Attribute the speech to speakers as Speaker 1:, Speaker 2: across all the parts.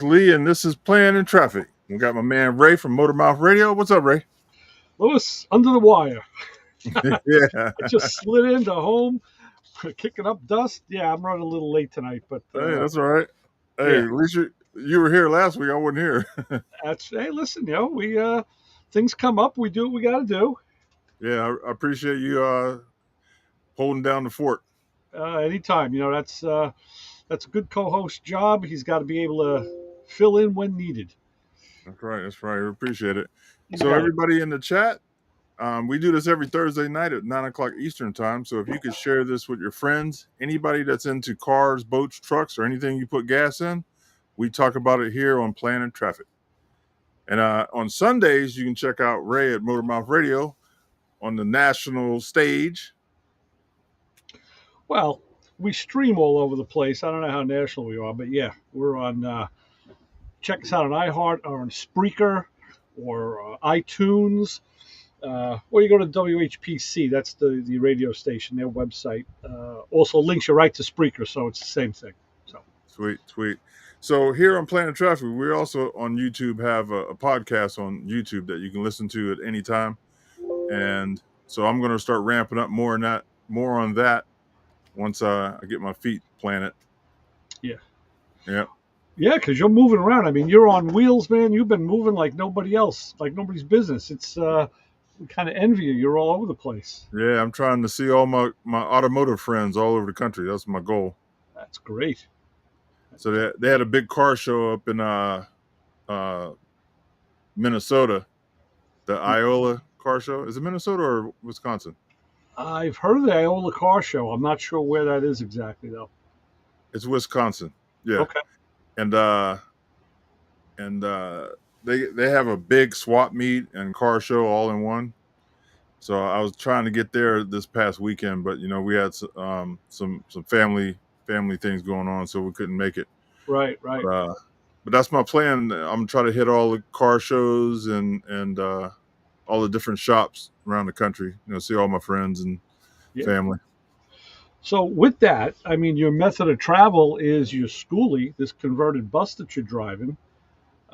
Speaker 1: Lee, and this is Playing in Traffic. We got my man Ray from Motormouth Radio. What's up, Ray?
Speaker 2: Lewis, under the wire.
Speaker 1: Yeah.
Speaker 2: I just slid into home, kicking up dust. Yeah, I'm running a little late tonight, but
Speaker 1: Hey, that's all right. Hey,
Speaker 2: yeah,
Speaker 1: at least you were here last week. I wasn't here.
Speaker 2: hey, listen, we things come up, we do what we got to do.
Speaker 1: Yeah, I appreciate you holding down the fort.
Speaker 2: Anytime, that's a good co-host job. He's got to be able to fill in when needed.
Speaker 1: That's right. That's right. We appreciate it.
Speaker 2: You
Speaker 1: So
Speaker 2: got it.
Speaker 1: everybody in the chat, we do this every Thursday night at 9 o'clock Eastern time. So if you could share this with your friends, anybody that's into cars, boats, trucks, or anything you put gas in, we talk about it here on Playing in Traffic. And on Sundays, you can check out Ray at Motormouth Radio on the national stage.
Speaker 2: Well, we stream all over the place. I don't know how national we are, but yeah, we're on. Check us out on iHeart or on Spreaker or iTunes. Or you go to WHPC, that's the radio station, their website. Also links you right to Spreaker, so it's the same thing. So
Speaker 1: Sweet, sweet. So here on Planet Traffic, we also on YouTube have a podcast on YouTube that you can listen to at any time. And so I'm going to start ramping up more on that once I get my feet planted.
Speaker 2: yeah,
Speaker 1: Yeah.
Speaker 2: yeah, because you're moving around. I mean, you're on wheels, man. You've been moving like nobody else, like nobody's business. It's we kind of envy you. You're all over the place.
Speaker 1: Yeah, I'm trying to see all my automotive friends all over the country. That's my goal.
Speaker 2: That's great.
Speaker 1: So they had a big car show up in Minnesota, the Iola car show. Is it Minnesota or Wisconsin?
Speaker 2: I've heard of the Iola Car Show. I'm not sure where that is exactly, though.
Speaker 1: It's Wisconsin. Yeah.
Speaker 2: Okay.
Speaker 1: And they have a big swap meet and car show all in one. So I was trying to get there this past weekend, but we had some family things going on, so we couldn't make it.
Speaker 2: Right.
Speaker 1: But that's my plan. I'm trying to hit all the car shows and all the different shops around the country. See all my friends and family.
Speaker 2: So with that, I mean, your method of travel is your schoolie, this converted bus that you're driving.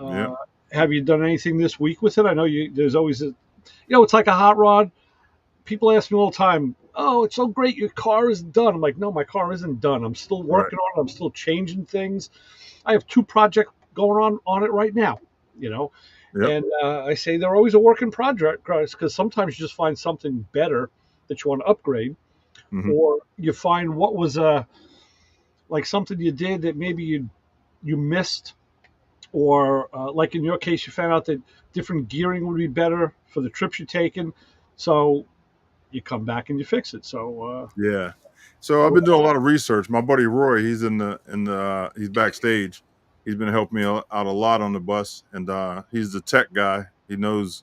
Speaker 1: Yeah.
Speaker 2: Have you done anything this week with it? I know there's always it's like a hot rod. People ask me all the time, "Oh, it's so great, your car is done." I'm like, "No, my car isn't done. I'm still working on it. I'm still changing things. I have 2 projects going on it right now." Yep. And I say they're always a work in progress because sometimes you just find something better that you want to upgrade.
Speaker 1: Mm-hmm.
Speaker 2: Or you find what was like something you did that maybe you missed, or like in your case, you found out that different gearing would be better for the trips you're taking, so you come back and you fix it. So
Speaker 1: yeah. So I've been doing a lot of research. My buddy Roy, he's he's backstage. He's been helping me out a lot on the bus, and he's the tech guy. He knows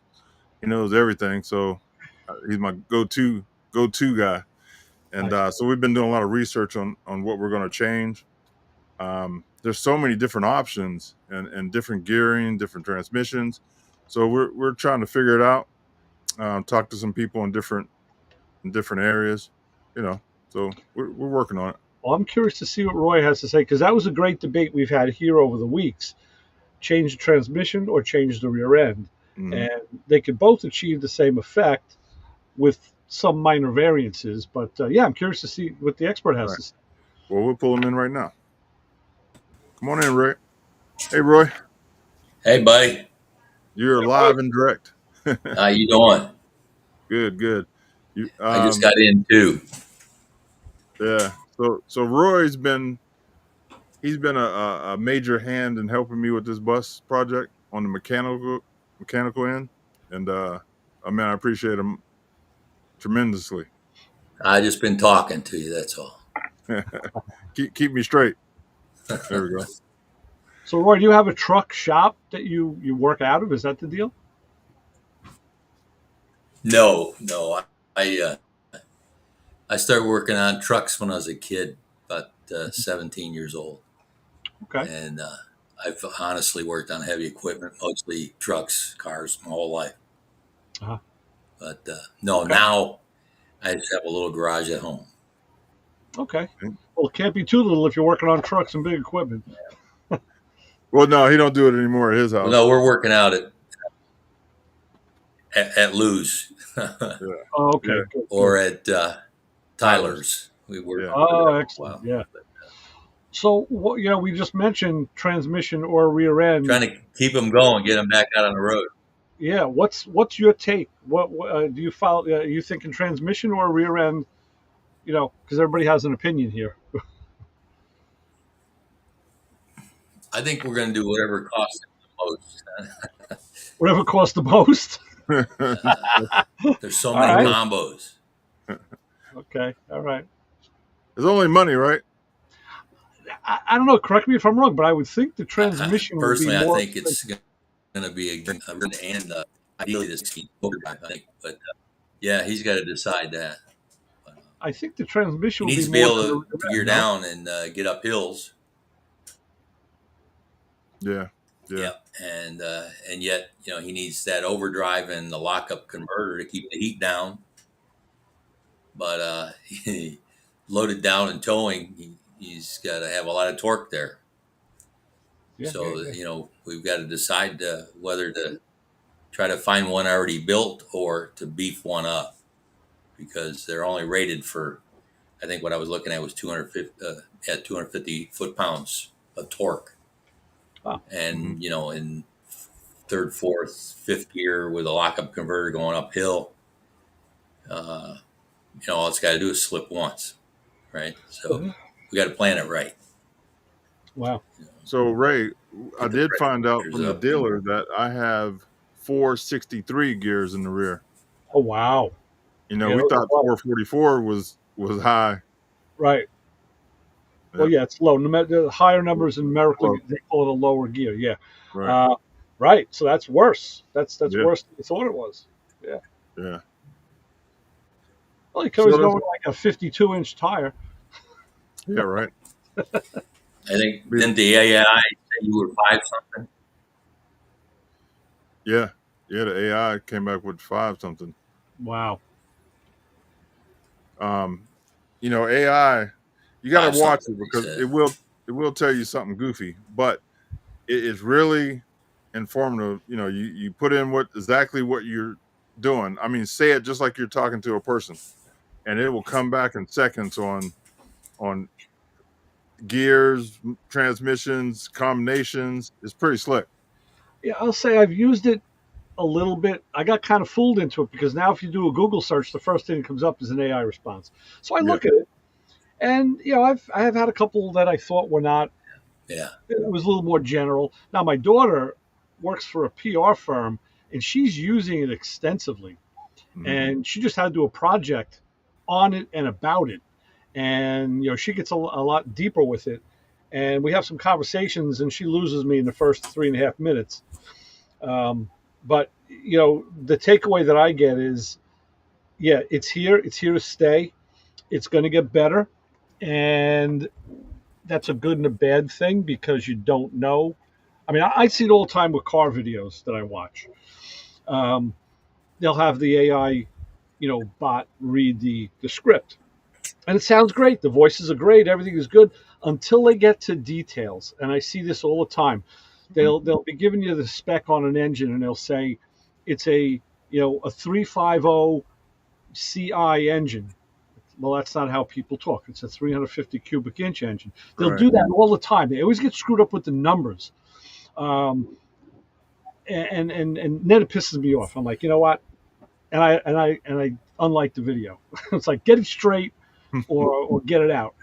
Speaker 1: everything. So he's my go-to guy. And so we've been doing a lot of research on what we're going to change. There's so many different options and different gearing, different transmissions. So we're trying to figure it out. Talk to some people in different areas. So we're working on it.
Speaker 2: Well, I'm curious to see what Roy has to say, because that was a great debate we've had here over the weeks: change the transmission or change the rear end.
Speaker 1: Mm-hmm.
Speaker 2: And they could both achieve the same effect with some minor variances. But yeah, I'm curious to see what the expert has to say.
Speaker 1: Well, we'll pull him in right now. Come on in, Ray. Hey, Roy.
Speaker 3: Hey, buddy.
Speaker 1: You're live and direct.
Speaker 3: How you doing?
Speaker 1: Good.
Speaker 3: I just got in too.
Speaker 1: Yeah. So Roy's been a major hand in helping me with this bus project on the mechanical end, and I appreciate him tremendously.
Speaker 3: I just been talking to you. That's all.
Speaker 1: keep me straight. There we go.
Speaker 2: So, Roy, do you have a truck shop that you work out of? Is that the deal?
Speaker 3: No. I started working on trucks when I was a kid, about 17 years old.
Speaker 2: Okay.
Speaker 3: And I've honestly worked on heavy equipment, mostly trucks, cars, my whole life.
Speaker 2: Uh-huh.
Speaker 3: But now I just have a little garage at home.
Speaker 2: Okay. Well, it can't be too little if you're working on trucks and big equipment.
Speaker 1: Well, no, he don't do it anymore at his
Speaker 3: Well,
Speaker 1: house.
Speaker 3: no, we're working out at Lou's
Speaker 1: Yeah,
Speaker 2: Oh, okay,
Speaker 1: yeah,
Speaker 2: good,
Speaker 3: or
Speaker 2: good.
Speaker 3: at Tyler's. We worked
Speaker 1: yeah.
Speaker 3: for that
Speaker 2: Oh,
Speaker 3: for a
Speaker 2: excellent.
Speaker 3: while.
Speaker 2: Yeah. So, we just mentioned transmission or rear end.
Speaker 3: Trying to keep them going, get them back out on the road.
Speaker 2: Yeah. What's your take? What do you follow? You thinking transmission or rear end? Because everybody has an opinion here.
Speaker 3: I think we're going to do whatever costs the most.
Speaker 2: Whatever costs the most.
Speaker 3: There's so
Speaker 2: All
Speaker 3: many
Speaker 2: right.
Speaker 3: combos.
Speaker 2: Okay. All right.
Speaker 1: It's only money, right?
Speaker 2: I don't know. Correct me if I'm wrong, but I would think the transmission would be
Speaker 3: Personally, I
Speaker 2: more
Speaker 3: think it's
Speaker 2: expensive.
Speaker 3: going to be and ideally this motor drive. I think, but yeah, he's got to decide that.
Speaker 2: I think the transmission
Speaker 3: He
Speaker 2: would
Speaker 3: needs
Speaker 2: be
Speaker 3: to be
Speaker 2: more
Speaker 3: able
Speaker 2: to the
Speaker 3: to
Speaker 2: rear
Speaker 3: gear
Speaker 2: end, no?
Speaker 3: down and get up hills.
Speaker 1: Yeah, yeah,
Speaker 3: Yeah, and yet he needs that overdrive and the lockup converter to keep the heat down. But loaded down and towing, he's got to have a lot of torque there.
Speaker 2: Yeah,
Speaker 3: So
Speaker 2: yeah.
Speaker 3: we've got to decide whether to try to find one already built or to beef one up because they're only rated for. I think what I was looking at was 250 at 250 foot-pounds of torque,
Speaker 2: Oh,
Speaker 1: hmm
Speaker 3: and in third, fourth, fifth gear with a lockup converter going uphill, uh, all it's got to do is slip once, right? So we got to plan it right.
Speaker 2: wow.
Speaker 1: So Ray, I
Speaker 3: Get the
Speaker 1: did find out
Speaker 3: pressures
Speaker 1: from the
Speaker 3: up. And
Speaker 1: dealer that I have 463 gears in the rear.
Speaker 2: Oh, wow. Yeah,
Speaker 1: We
Speaker 2: those are
Speaker 1: thought
Speaker 2: low.
Speaker 1: 444 was high.
Speaker 2: Right. Well,
Speaker 1: Yeah,
Speaker 2: yeah, it's low. No matter the higher numbers in
Speaker 1: close.
Speaker 2: numerically, they call it a lower gear. Yeah.
Speaker 1: Right.
Speaker 2: Uh, right. So that's worse. That's
Speaker 1: Yeah,
Speaker 2: worse than you thought it was. Yeah.
Speaker 1: yeah.
Speaker 2: Well, you can
Speaker 1: So
Speaker 2: always go
Speaker 1: that's,
Speaker 2: with like a 52-inch tire.
Speaker 1: yeah, right.
Speaker 3: I think
Speaker 1: Be-
Speaker 3: didn't the AI say you were 5 something?
Speaker 1: Yeah, yeah. The AI came back with 5 something.
Speaker 2: Wow.
Speaker 1: Um, AI, you got to
Speaker 3: 5
Speaker 1: watch
Speaker 3: something.
Speaker 1: it
Speaker 3: He
Speaker 1: because
Speaker 3: said.
Speaker 1: it will tell you something goofy, but it is really informative. You put in exactly what you're doing. I mean, say it just like you're talking to a person, and it will come back in seconds on gears, transmissions, combinations. It's pretty slick.
Speaker 2: Yeah, I'll say I've used it a little bit. I got kind of fooled into it because now if you do a Google search, the first thing that comes up is an AI response. So I
Speaker 1: Yeah,
Speaker 2: look at it, and I have had a couple that I thought were not.
Speaker 3: Yeah.
Speaker 2: It was a little more general. Now my daughter works for a PR firm, and she's using it extensively.
Speaker 1: mhm,
Speaker 2: And she just had to do a project on it and about it. And she gets a lot deeper with it. And we have some conversations, and she loses me in the first 3.5 minutes. But the takeaway that I get is, yeah, it's here. It's here to stay. It's going to get better, and that's a good and a bad thing because you don't know. I mean, I see it all the time with car videos that I watch. Um, they'll have the AI, bot read the script, and it sounds great. The voices are great. Everything is good until they get to details. And I see this all the time.
Speaker 1: mhm.
Speaker 2: They'll be giving you the spec on an engine, and they'll say it's a 350 CI engine. Well, that's not how people talk. It's a 350 cubic inch engine. They'll
Speaker 1: Right.
Speaker 2: do that all the time. They always get screwed up with the numbers. Um, and then it pisses me off. I'm like, you know what? And I unlike the video. It's like get it straight or get it out.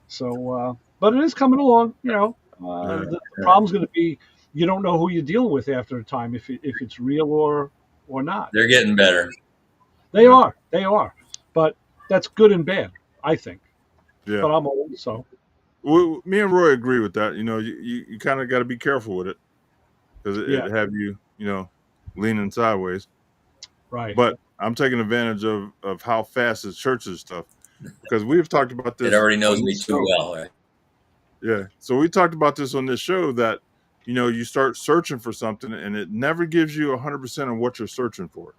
Speaker 2: So, but it is coming along.
Speaker 1: Yeah.
Speaker 2: The problem's going to be you don't know who you're dealing with after a time if it's real or not.
Speaker 3: They're getting better.
Speaker 1: Yeah.
Speaker 2: They are, but that's good and bad, I think.
Speaker 1: Yeah.
Speaker 2: But I'm old, so
Speaker 1: Me and Roy agree with that. You kind of got to be careful with it because
Speaker 2: yeah,
Speaker 1: it have leaning sideways.
Speaker 2: right.
Speaker 1: But I'm taking advantage of how fast it searches stuff because we've talked about
Speaker 3: It
Speaker 1: this
Speaker 3: already
Speaker 1: on
Speaker 3: knows me
Speaker 1: this
Speaker 3: too
Speaker 1: show.
Speaker 3: well, right?
Speaker 1: Yeah. So we talked about this on this show that you start searching for something and it never gives you 100% of what you're searching for.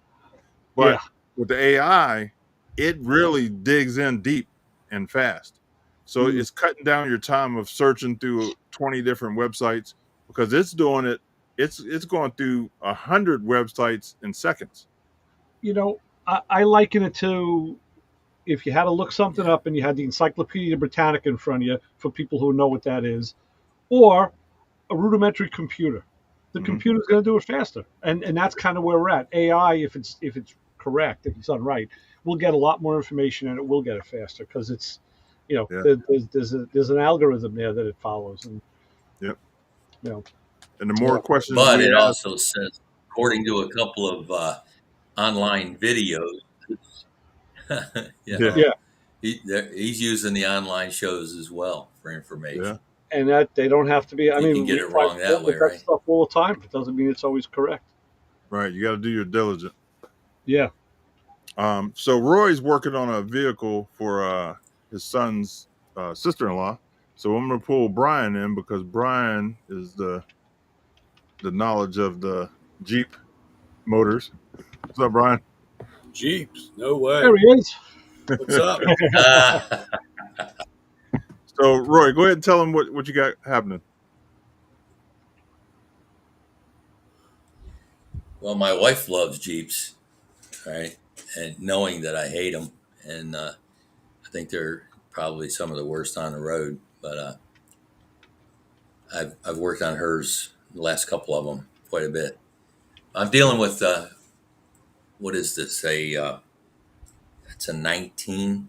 Speaker 1: But
Speaker 2: Yeah,
Speaker 1: with the AI, it really digs in deep and fast. So
Speaker 2: mm,
Speaker 1: it's cutting down your time of searching through 20 different websites because it's doing it. It's going through 100 websites in seconds.
Speaker 2: You know, I liken it to if you had to look something up and you had the Encyclopedia Britannica in front of you for people who know what that is, or a rudimentary computer. The computer's going to do it faster, and that's kind of where we're at. AI, if it's correct, if it's done right, we'll get a lot more information and it will get it faster because it's,
Speaker 1: Yeah.
Speaker 2: there's an algorithm there that it follows, and
Speaker 1: Yep.
Speaker 2: you know,
Speaker 1: And the more questions
Speaker 3: But
Speaker 1: we
Speaker 3: it
Speaker 1: ask,
Speaker 3: also says, according to a couple of online videos, you
Speaker 1: yeah,
Speaker 3: know,
Speaker 2: yeah,
Speaker 3: he's using the online shows as well for
Speaker 1: yeah,
Speaker 3: information.
Speaker 2: and that they don't have to be. I
Speaker 3: You
Speaker 2: mean,
Speaker 3: can get
Speaker 2: we
Speaker 3: it
Speaker 2: find
Speaker 3: wrong that
Speaker 2: fault
Speaker 3: way,
Speaker 2: with that
Speaker 3: right?
Speaker 2: stuff all the time. It doesn't mean it's always correct.
Speaker 1: right. You got to do your diligence.
Speaker 2: Yeah.
Speaker 1: So Roy's working on a vehicle for his son's sister-in-law. So I'm going to pull Brian in because Brian is the knowledge of the Jeep motors. What's up, Brian?
Speaker 4: Jeeps, no way.
Speaker 2: There he is.
Speaker 4: What's up?
Speaker 1: So Roy, go ahead and tell him what you got happening.
Speaker 3: Well, my wife loves Jeeps, right? And knowing that I hate them, and I think they're probably some of the worst on the road. But I've worked on hers, the last couple of them, quite a bit. I'm dealing with what is this? It's a 19.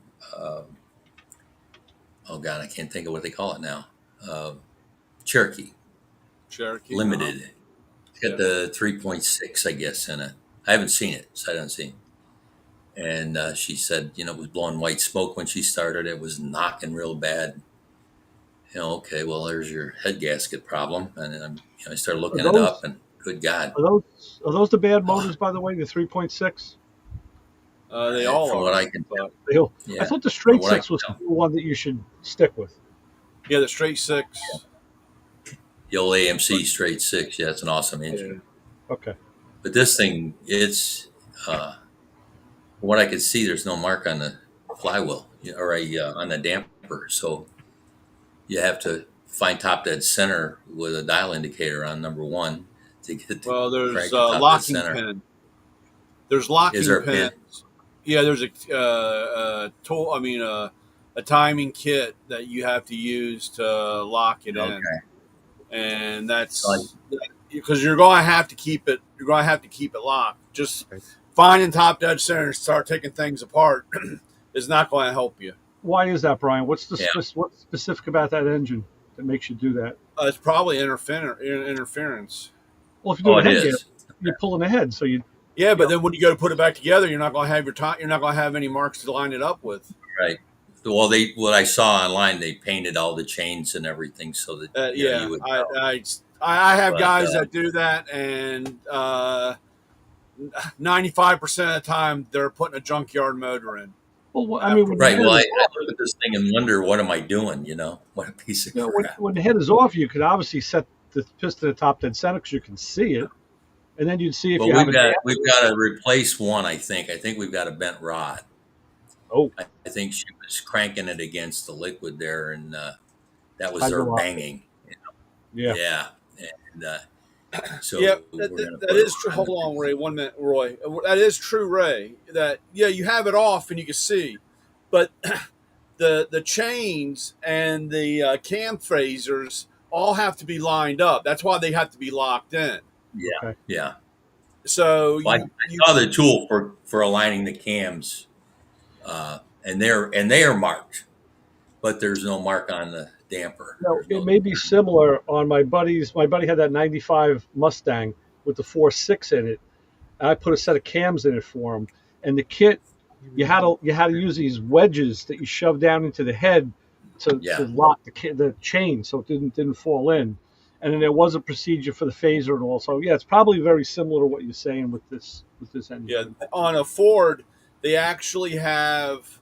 Speaker 3: Oh God, I can't think of what they call it now. Cherokee
Speaker 4: Cherokee.
Speaker 3: Limited. It's got the 3.6, I guess, in it. I haven't seen it, so I don't see it. And she said, it was blowing white smoke when she started. It was knocking real bad. Okay, well, there's your head gasket problem. And then I started looking it up, and good God.
Speaker 2: Are those the bad motors, by the way, the 3.6?
Speaker 4: They all
Speaker 3: from
Speaker 4: are.
Speaker 3: what I can
Speaker 4: but,
Speaker 2: I thought the straight
Speaker 3: what I
Speaker 2: six was
Speaker 3: can
Speaker 2: the one that you should stick with.
Speaker 4: yeah, the straight six.
Speaker 3: the old AMC straight six, yeah, it's an awesome engine.
Speaker 4: Yeah.
Speaker 2: Okay.
Speaker 3: But this thing, it's from what I could see, there's no mark on the flywheel or on the damper. So you have to find top dead center with a dial indicator on number one to get the
Speaker 4: Well, there's
Speaker 3: crank to top dead
Speaker 4: locking
Speaker 3: center.
Speaker 4: pin. There's locking
Speaker 3: Is there a
Speaker 4: pins.
Speaker 3: pin?
Speaker 4: Yeah, there's a tool. I mean, a timing kit that you have to use to lock it
Speaker 3: Okay.
Speaker 4: in, and that's
Speaker 3: Like-
Speaker 4: because you're going to have to keep it. You're going to have to keep it locked. Just finding top dead center and start taking things apart is not going to help you.
Speaker 2: Why is that, Brian? What's
Speaker 3: Yeah.
Speaker 2: what's specific about that engine that makes you do that?
Speaker 4: It's probably interference.
Speaker 2: Well, if you're doing
Speaker 3: Oh,
Speaker 2: a
Speaker 3: it
Speaker 2: head
Speaker 3: is.
Speaker 2: gasket, you're pulling ahead, so you.
Speaker 4: Yeah, but then when you go to put it back together, you're not going to have you're not going to have any marks to line it up with.
Speaker 3: Right. Well, what I saw online, they painted all the chains and everything so that you would know.
Speaker 4: I have
Speaker 3: But,
Speaker 4: guys that do that, and 95% of the time they're putting a junkyard motor in.
Speaker 2: Well, I mean, when
Speaker 3: Right.
Speaker 2: the
Speaker 3: Well,
Speaker 2: head
Speaker 3: I
Speaker 2: is
Speaker 3: look at this thing and wonder, what am I doing? What a piece of
Speaker 2: off,
Speaker 3: crap.
Speaker 2: when the head is off, you could obviously set the piston at top dead center because you can see it, and then you'd see if
Speaker 3: Well,
Speaker 2: you have a
Speaker 3: we've got to replace one. I think we've got a bent rod.
Speaker 2: Oh,
Speaker 3: I think she was cranking it against the liquid there, and that was her
Speaker 2: Hydraulic.
Speaker 3: banging.
Speaker 2: yeah.
Speaker 3: Yeah, and so
Speaker 4: Yeah,
Speaker 3: we're gonna
Speaker 4: that
Speaker 3: put
Speaker 4: is
Speaker 3: it
Speaker 4: true.
Speaker 3: on
Speaker 4: Hold
Speaker 3: the-
Speaker 4: on, Ray. 1 minute, Roy. That is true, Ray. That you have it off and you can see, but the chains and the cam phasers all have to be lined up. That's why they have to be locked in.
Speaker 3: Yeah,
Speaker 2: Okay.
Speaker 3: yeah.
Speaker 4: So
Speaker 3: Well, I saw the tool for aligning the cams, and they are marked, but there's no mark on the damper.
Speaker 2: No,
Speaker 3: There's no-
Speaker 2: it may be similar on my buddy's. My buddy had that '95 Mustang with the 4.6 in it. And I put a set of cams in it for him, and the kit you had to use these wedges that you shove down into the head to lock the chain so it didn't fall in. And then there was a procedure for the phaser and all. So yeah, it's probably very similar to what you're saying with this engine.
Speaker 4: Yeah, on a Ford, they actually have.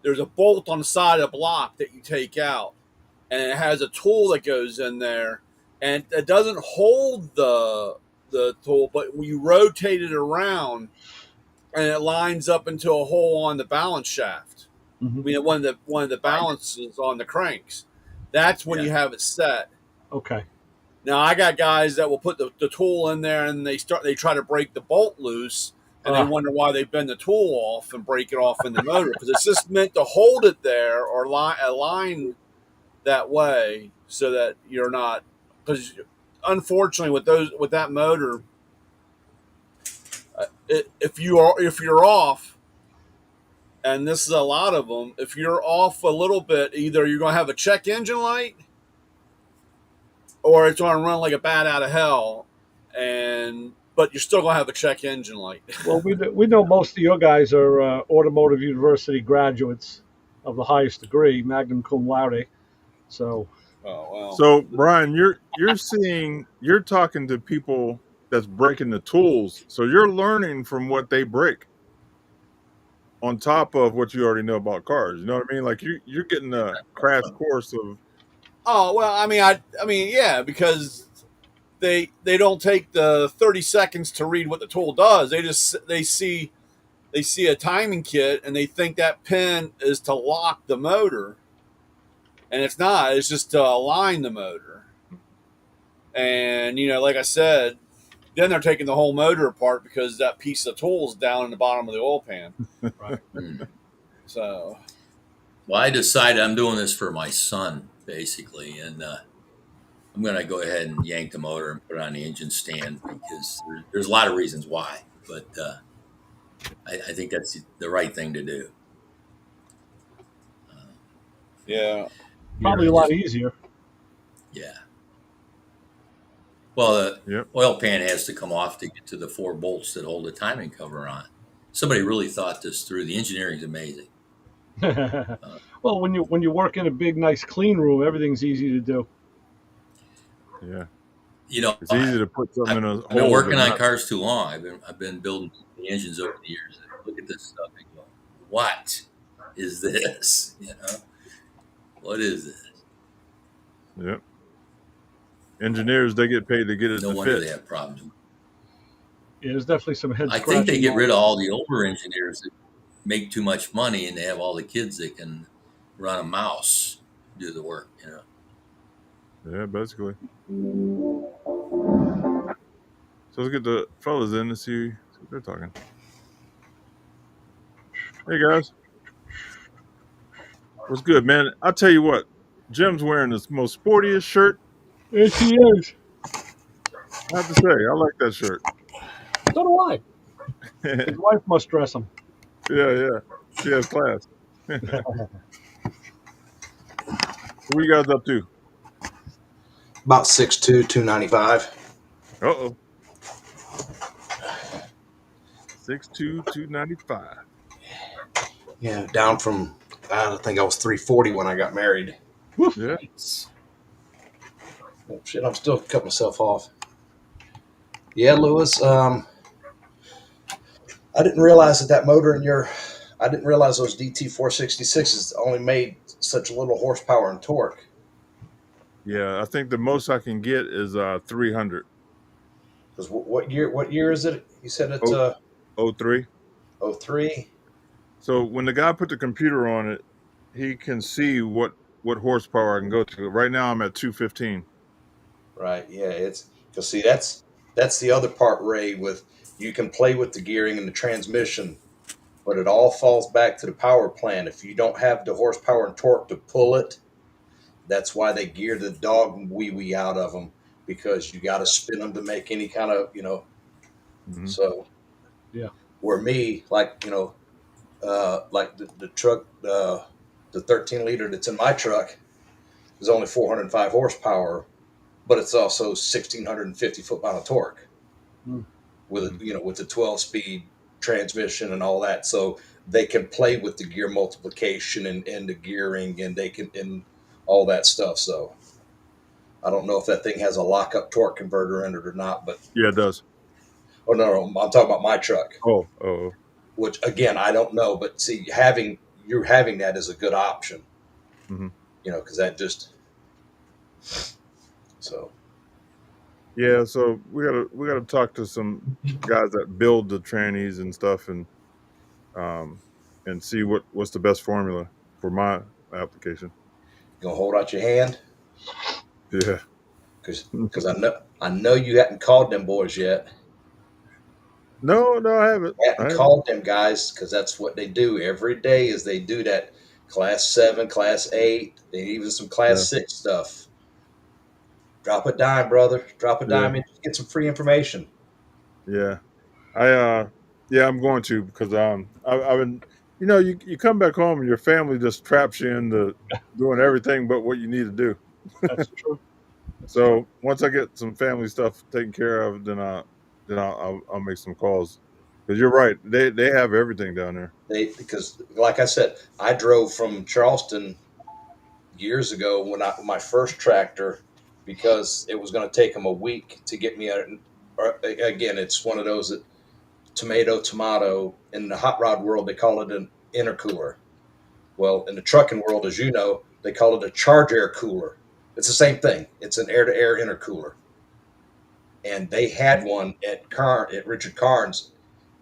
Speaker 4: There's a bolt on the side of the block that you take out, and it has a tool that goes in there, and it doesn't hold the tool, but when you rotate it around, and it lines up into a hole on the balance shaft.
Speaker 2: Mhm.
Speaker 4: I mean, one of the balances on the cranks. That's when you have it set.
Speaker 2: Okay.
Speaker 4: Now I got guys that will put the tool in there and they try to break the bolt loose and they wonder why they bend the tool off and break it off in the motor because it's just meant to hold it there or align that way so that you're not, because unfortunately with that motor, if you're off, and this is a lot of them, if you're off a little bit, either you're going to have a check engine light or it's going to run like a bat out of hell, but you're still going to have a check engine light.
Speaker 2: Well, we know most of your guys are automotive university graduates of the highest degree, magna cum laude. So,
Speaker 4: Oh well.
Speaker 1: So Brian, you're talking to people that's breaking the tools, so you're learning from what they break on top of what you already know about cars. You know what I mean? Like you're getting a crash course of.
Speaker 4: Oh well, I mean, yeah, because they don't take the 30 seconds to read what the tool does. They see a timing kit and they think that pin is to lock the motor, and it's not. It's just to align the motor. And like I said, then they're taking the whole motor apart because that piece of tool is down in the bottom of the oil pan.
Speaker 2: right.
Speaker 4: So,
Speaker 3: Well, I decided I'm doing this for my son, basically, and I'm going to go ahead and yank the motor and put it on the engine stand because there's a lot of reasons why, but I think that's the right thing to do.
Speaker 4: yeah.
Speaker 2: Probably a lot easier.
Speaker 3: Yeah. Well, the
Speaker 1: Yep.
Speaker 3: oil pan has to come off to get to the 4 bolts that hold the timing cover on. Somebody really thought this through. The engineering is amazing.
Speaker 2: Well, when you work in a big, nice, clean room, everything's easy to do.
Speaker 1: Yeah.
Speaker 3: It's
Speaker 1: easy to put something in a hole.
Speaker 3: I've been working on cars too long. I've been building the engines over the years. I look at this stuff and go, "What is this? What is this?"
Speaker 1: Yep. Engineers, they get paid to get it
Speaker 3: No
Speaker 1: to
Speaker 3: wonder
Speaker 1: fit.
Speaker 3: they have problems.
Speaker 2: Yeah, there's definitely some head
Speaker 3: I
Speaker 2: scratching.
Speaker 3: think they get rid of all the older engineers that make too much money, and they have all the kids that can run a mouse do the work.
Speaker 1: Yeah, basically. So let's get the fellas in to see what they're talking. Hey guys, what's good, man? I'll tell you what, Jim's wearing the most sportiest shirt.
Speaker 2: Yes, he is.
Speaker 1: I have to say, I like that shirt.
Speaker 2: So do I. His wife must dress him.
Speaker 1: Yeah, she has class. What you guys up to?
Speaker 5: About 6'2", 295.
Speaker 1: 6'2", 295.
Speaker 5: Yeah, down from, I think I was 340 when I got married.
Speaker 1: Yeah.
Speaker 5: Oh, shit, I'm still cutting myself off. Yeah, Lewis, I didn't realize that motor I didn't realize those DT466s only made such little horsepower and torque.
Speaker 1: Yeah, I think the most I can get is 300.
Speaker 5: Because what year is it? You said it's
Speaker 1: 03.
Speaker 5: 03?
Speaker 1: So when the guy put the computer on it, he can see what horsepower I can go to. Right now I'm at 215.
Speaker 5: Right, yeah, it's because see that's the other part, Ray, with you can play with the gearing and the transmission, but it all falls back to the power plant. If you don't have the horsepower and torque to pull it, that's why they gear the dog wee out of them, because you got to spin them to make any kind of
Speaker 1: Mm-hmm.
Speaker 5: So
Speaker 2: yeah,
Speaker 5: where me like like the truck, the 13 liter that's in my truck is only 405 horsepower, but it's also 1,650 foot-pound of torque with a, with the 12-speed transmission and all that. So they can play with the gear multiplication and the gearing, and they can and all that stuff. So I don't know if that thing has a lockup torque converter in it or not, but
Speaker 1: Yeah, it does.
Speaker 5: oh no, I'm talking about my truck.
Speaker 1: Oh.
Speaker 5: Which again I don't know, but see, having that is a good option.
Speaker 1: Mm-hmm.
Speaker 5: Because that just so.
Speaker 1: Yeah, so we gotta talk to some guys that build the trannies and stuff, and see what's the best formula for my application.
Speaker 5: You gonna hold out your hand?
Speaker 1: Yeah.
Speaker 5: because I know you hadn't called them boys yet.
Speaker 1: No, I haven't.
Speaker 5: You
Speaker 1: I
Speaker 5: hadn't
Speaker 1: haven't.
Speaker 5: called them guys because that's what they do every day. Is they do that class 7, class 8, and even some
Speaker 1: Yeah,
Speaker 5: class 6 stuff. Drop a dime, brother. Drop a
Speaker 1: yeah,
Speaker 5: dime and get some free information.
Speaker 1: yeah. I yeah, I'm going to because I've been, you come back home and your family just traps you into doing everything but what you need to do.
Speaker 2: That's true. That's true.
Speaker 1: So once I get some family stuff taken care of, then I'll make some calls. Because you're right, they have everything down there.
Speaker 5: Because like I said, I drove from Charleston years ago when my first tractor because it was going to take them a week to get me a. Again, it's one of those that tomato. In the hot rod world, they call it an intercooler. Well, in the trucking world, as you know, they call it a charge air cooler. It's the same thing. It's an air to air intercooler. And they had one at Richard Karn's.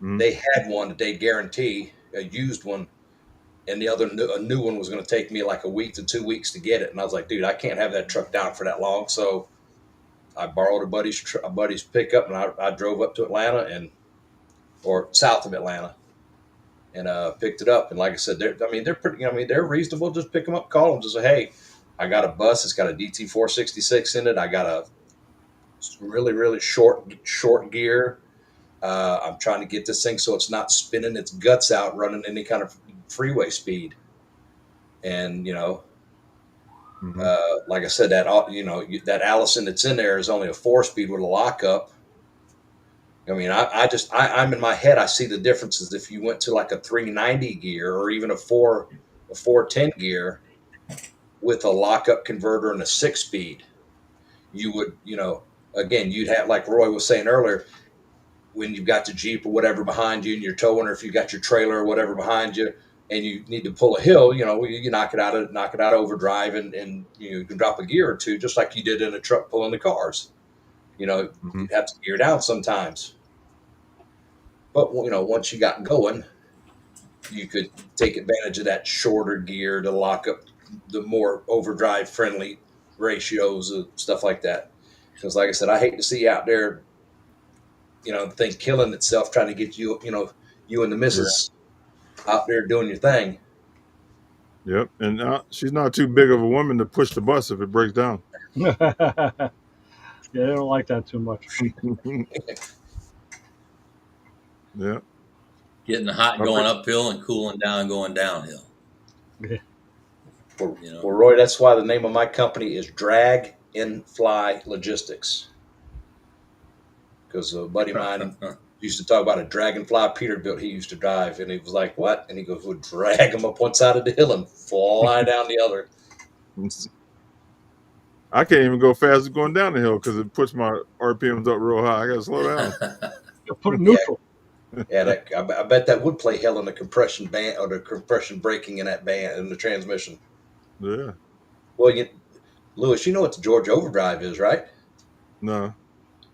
Speaker 1: Mhm.
Speaker 5: They had one that they guarantee a used one, and a new one was going to take me like a week to 2 weeks to get it. And I was like, dude, I can't have that truck down for that long. So I borrowed a buddy's pickup, and I drove up to Atlanta or south of Atlanta, and picked it up. And like I said, they're pretty. They're reasonable. Just pick them up, call them, just say, hey, I got a bus. It's got a DT 466 in it. I got a really really short gear. I'm trying to get this thing so it's not spinning its guts out running any kind of freeway speed. And
Speaker 1: Mhm.
Speaker 5: like I said, that Allison that's in there is only a 4-speed with a lockup. I'm in my head. I see the differences if you went to like a 390 gear or even a 410 gear with a lockup converter and a 6-speed. You would, again, you'd have, like Roy was saying earlier, when you've got the Jeep or whatever behind you and you're towing, or if you've got your trailer or whatever behind you and you need to pull a hill, you knock it out of overdrive, and you can drop a gear or two just like you did in a truck pulling the cars.
Speaker 1: Mhm.
Speaker 5: You'd have to gear down sometimes. But once you got going, you could take advantage of that shorter gear to lock up the more overdrive friendly ratios of stuff like that. Because like I said, I hate to see you out there, the thing killing itself trying to get you and the
Speaker 1: Yeah.
Speaker 5: missus out there doing your thing.
Speaker 1: Yep. And she's not too big of a woman to push the bus if it breaks down.
Speaker 2: Yeah, they don't like that too much.
Speaker 1: Yeah.
Speaker 3: Getting hot
Speaker 1: I
Speaker 3: going
Speaker 1: think-
Speaker 3: uphill and cooling down going downhill.
Speaker 2: Yeah.
Speaker 5: Well,
Speaker 3: You know,
Speaker 5: well, Roy, that's why the name of my company is Drag and Fly Logistics. Because a buddy of mine used to talk about a dragonfly Peterbilt he used to drive, and he was like, "What?" And he goes, "We'll drag him up one side of the hill and fly down the other."
Speaker 1: I can't even go fast as going down the hill because it puts my RPMs up real high. I got to slow down.
Speaker 2: Put it
Speaker 5: Yeah,
Speaker 2: neutral.
Speaker 5: yeah. I bet that would play hell in the compression band or the compression braking in that band in the transmission.
Speaker 1: Yeah.
Speaker 5: Well, Lewis, you know what the Georgia overdrive is, right?
Speaker 1: No.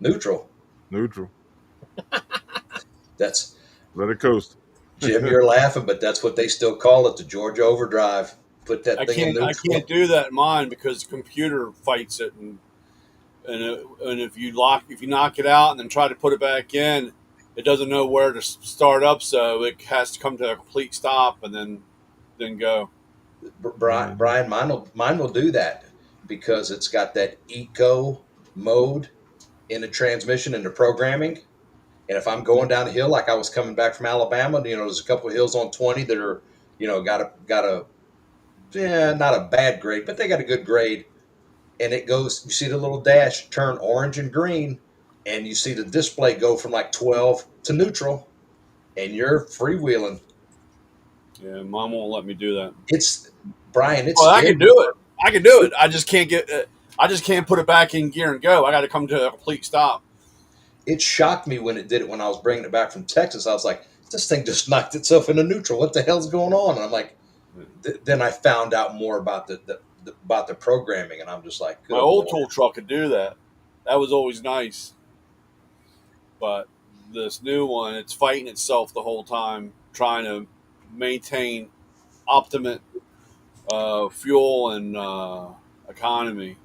Speaker 5: Neutral.
Speaker 1: Neutral.
Speaker 5: That's
Speaker 1: Let it coast.
Speaker 5: Jim. You're laughing, but that's what they still call it, the Georgia overdrive. Put that
Speaker 4: I
Speaker 5: thing in
Speaker 4: can't I
Speaker 5: neutral.
Speaker 4: can't do that in mine because the computer fights it, and if you knock it out and then try to put it back in, it doesn't know where to start up, so it has to come to a complete stop and then go.
Speaker 5: Brian, mine will do that because it's got that eco mode in the transmission and the programming. And if I'm going down a hill, like I was coming back from Alabama, there's a couple of hills on 20 that are, got a not a bad grade, but they got a good grade. And it goes, you see the little dash turn orange and green, and you see the display go from like 12 to neutral, and you're freewheeling.
Speaker 4: Yeah, mom won't let me do that.
Speaker 5: It's Brian, it's
Speaker 4: Well, I can
Speaker 5: scary.
Speaker 4: do it. I can do it. I just can't get. I just can't put it back in gear and go. I got to come to a complete stop.
Speaker 5: It shocked me when it did it when I was bringing it back from Texas. I was like, this thing just knocked itself into neutral. What the hell's going on? And I'm like, then I found out more about the programming, and I'm just like,
Speaker 4: My
Speaker 5: good
Speaker 4: old
Speaker 5: Lord.
Speaker 4: tool truck could do that. That was always nice. But this new one, it's fighting itself the whole time, trying to maintain optimum fuel and economy.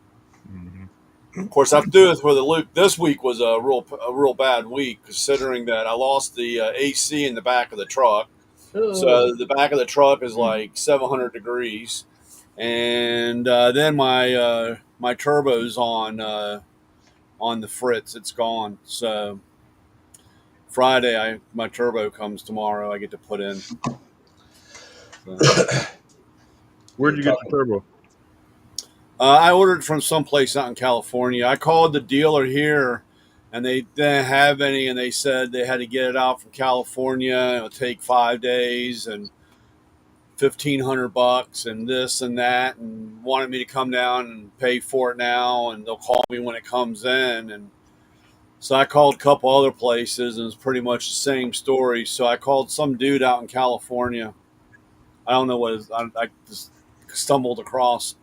Speaker 1: Mhm.
Speaker 4: Of course, I have to do this for the loop. This week was a real bad week, considering that I lost the AC in the back of the truck.
Speaker 2: Oh,
Speaker 4: So the back of the truck is like 700 degrees, and then my turbo's on the fritz. It's gone. So Friday, my turbo comes tomorrow. I get to put in. So,
Speaker 1: Where'd you get the turbo?
Speaker 4: I ordered from someplace out in California. I called the dealer here, and they didn't have any, and they said they had to get it out from California. It'll take 5 days and $1,500 and this and that, and wanted me to come down and pay for it now, and they'll call me when it comes in. And so I called a couple other places, and it's pretty much the same story. So I called some dude out in California. I don't know what it is. I just stumbled across,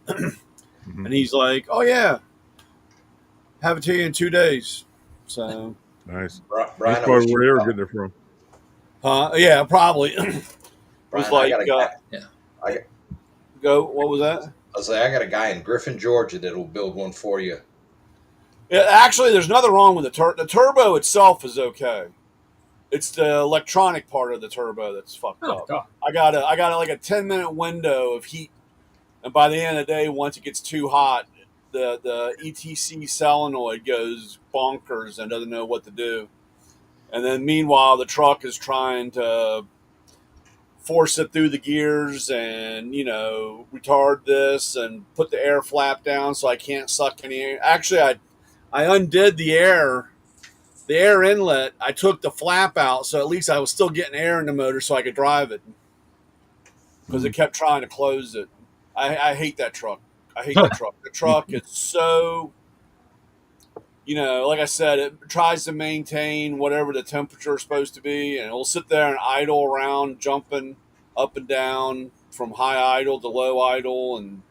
Speaker 1: Mm-hmm.
Speaker 4: and he's like, "Oh yeah, have it to you in 2 days." So,
Speaker 1: Nice.
Speaker 5: Brian,
Speaker 1: That's
Speaker 5: I wish
Speaker 1: probably
Speaker 5: you
Speaker 1: where they were
Speaker 5: well.
Speaker 1: getting it from.
Speaker 4: yeah, probably. It was
Speaker 5: Brian, I
Speaker 4: like,
Speaker 5: got a guy.
Speaker 3: Yeah.
Speaker 5: I,
Speaker 4: go. What was that?
Speaker 5: I say I got a guy in Griffin, Georgia, that will build one for you.
Speaker 4: Yeah, actually, there's nothing wrong with the turbo itself is okay. It's the electronic part of the turbo that's fucked
Speaker 2: oh
Speaker 4: up.
Speaker 2: God.
Speaker 4: I got like a 10-minute window of heat, and by the end of the day, once it gets too hot, the ETC solenoid goes bonkers and doesn't know what to do. And then meanwhile, the truck is trying to force it through the gears and retard this and put the air flap down so I can't suck any air. Actually, I undid the air inlet. I took the flap out, so at least I was still getting air in the motor so I could drive it, because it kept trying to close it. I hate that truck. I hate the truck. The truck is so, like I said, it tries to maintain whatever the temperature is supposed to be, and it'll sit there and idle around, jumping up and down from high idle to low idle. And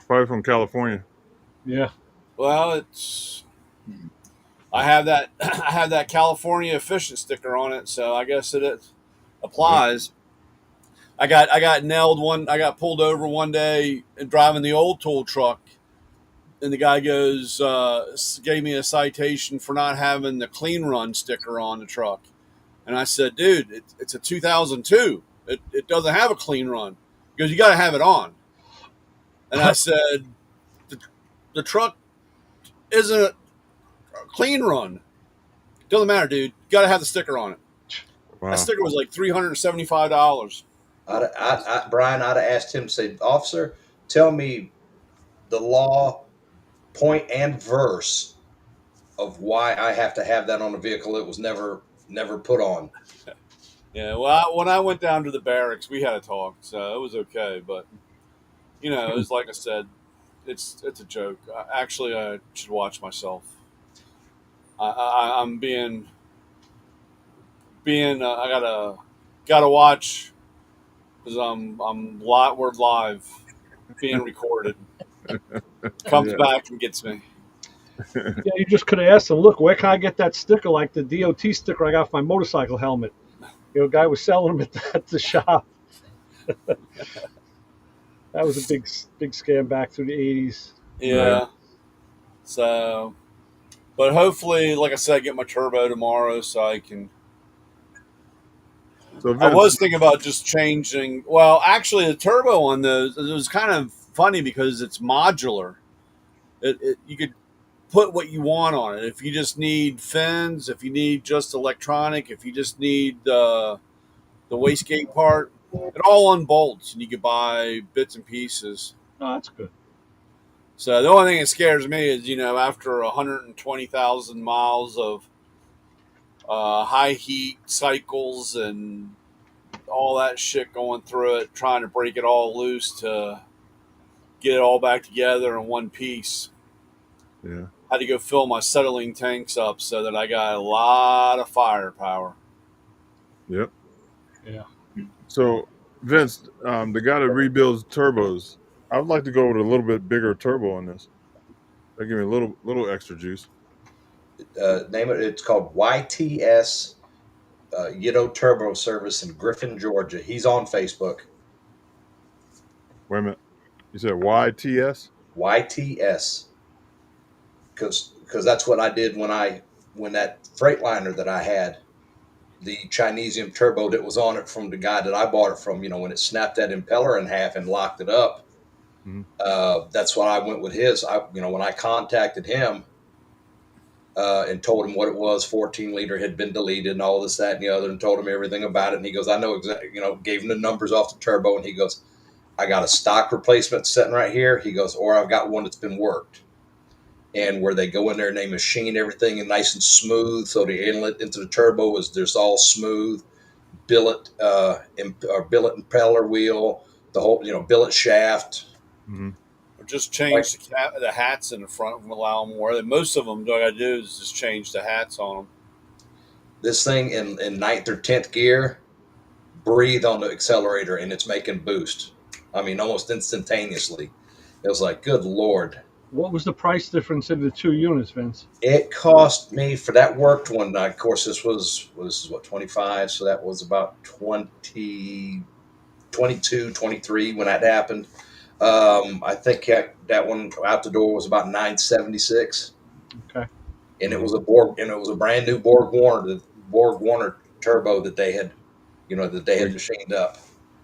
Speaker 1: Probably from California.
Speaker 2: Yeah.
Speaker 4: well, I have that I have that California efficient sticker on it, so I guess it applies. I got nailed one. I got pulled over one day and driving the old tool truck, and the guy gave me a citation for not having the clean run sticker on the truck. And I said, dude, it's a 2002. It doesn't have a clean run. He goes, you got to have it on. And I said, the truck isn't a clean run. Doesn't matter, dude. You got to have the sticker on it.
Speaker 1: Wow.
Speaker 4: That sticker was like $375.
Speaker 5: Brian, I'd have asked him, say, officer, tell me the law, point and verse of why I have to have that on the vehicle. It was never put on.
Speaker 4: Yeah, well, when I went down to the barracks, we had a talk, so it was okay. But it's like I said, it's a joke. Actually, I should watch myself. I'm being I gotta watch, because we're live, being recorded. Comes
Speaker 1: Yeah.
Speaker 4: back and gets me.
Speaker 2: Yeah, you just could have asked him, look, where can I get that sticker like the DOT sticker I got for my motorcycle helmet? Guy was selling them at the shop. That was a big scam back through the 80s.
Speaker 4: Yeah.
Speaker 1: Right.
Speaker 4: So, but hopefully, like I said, I get my turbo tomorrow so I can.
Speaker 1: So
Speaker 4: I
Speaker 1: Vince,
Speaker 4: was thinking about just changing. Well, actually, the turbo on those, it was kind of funny because it's modular. You could put what you want on it. If you just need fins, if you need just electronic, if you just need the wastegate part, it all unbolts, and you could buy bits and pieces.
Speaker 2: Oh, that's good.
Speaker 4: So the only thing that scares me is, after 120,000 miles of high heat cycles and all that shit going through it, trying to break it all loose to get it all back together in one piece.
Speaker 1: yeah.
Speaker 4: Had to go fill my acetylene tanks up so that I got a lot of firepower.
Speaker 1: Yep.
Speaker 2: Yeah.
Speaker 1: So Vince, the guy that rebuilds turbos, I would like to go with a little bit bigger turbo on this. That give me a little extra juice.
Speaker 5: Name it. It's called YTS Turbo Service in Griffin, Georgia. He's on Facebook.
Speaker 1: Wait a minute. You said YTS?
Speaker 5: YTS. because that's what I did when that Freightliner that I had, the Chinesium turbo that was on it from the guy that I bought it from, when it snapped that impeller in half and locked it up,
Speaker 1: Mhm.
Speaker 5: that's why I went with his. When I contacted him and told him what it was, 14 liter had been deleted and all this, that, and the other, and told him everything about it. And he goes, I know exactly, gave him the numbers off the turbo. And he goes, I got a stock replacement sitting right here. He goes, or I've got one that's been worked. And where they go in there and they machine everything and nice and smooth. So the inlet into the turbo is just all smooth. Billet, or billet impeller wheel, the whole, billet shaft.
Speaker 1: Mhm.
Speaker 4: Or just change the hats in the front of them, allow them more. Most of them, all I do is just change the hats on them.
Speaker 5: This thing in ninth or 10th gear, breathe on the accelerator and it's making boost. I mean, almost instantaneously. It was like, good Lord.
Speaker 2: What was the price difference in the two units, Vince?
Speaker 5: It cost me for that worked one. Of course, this was what, 25. So that was about 20, 22, 23 when that happened. I think that one out the door was about 976.
Speaker 2: Okay.
Speaker 5: And it was a brand new Borg Warner turbo that they had, machined up.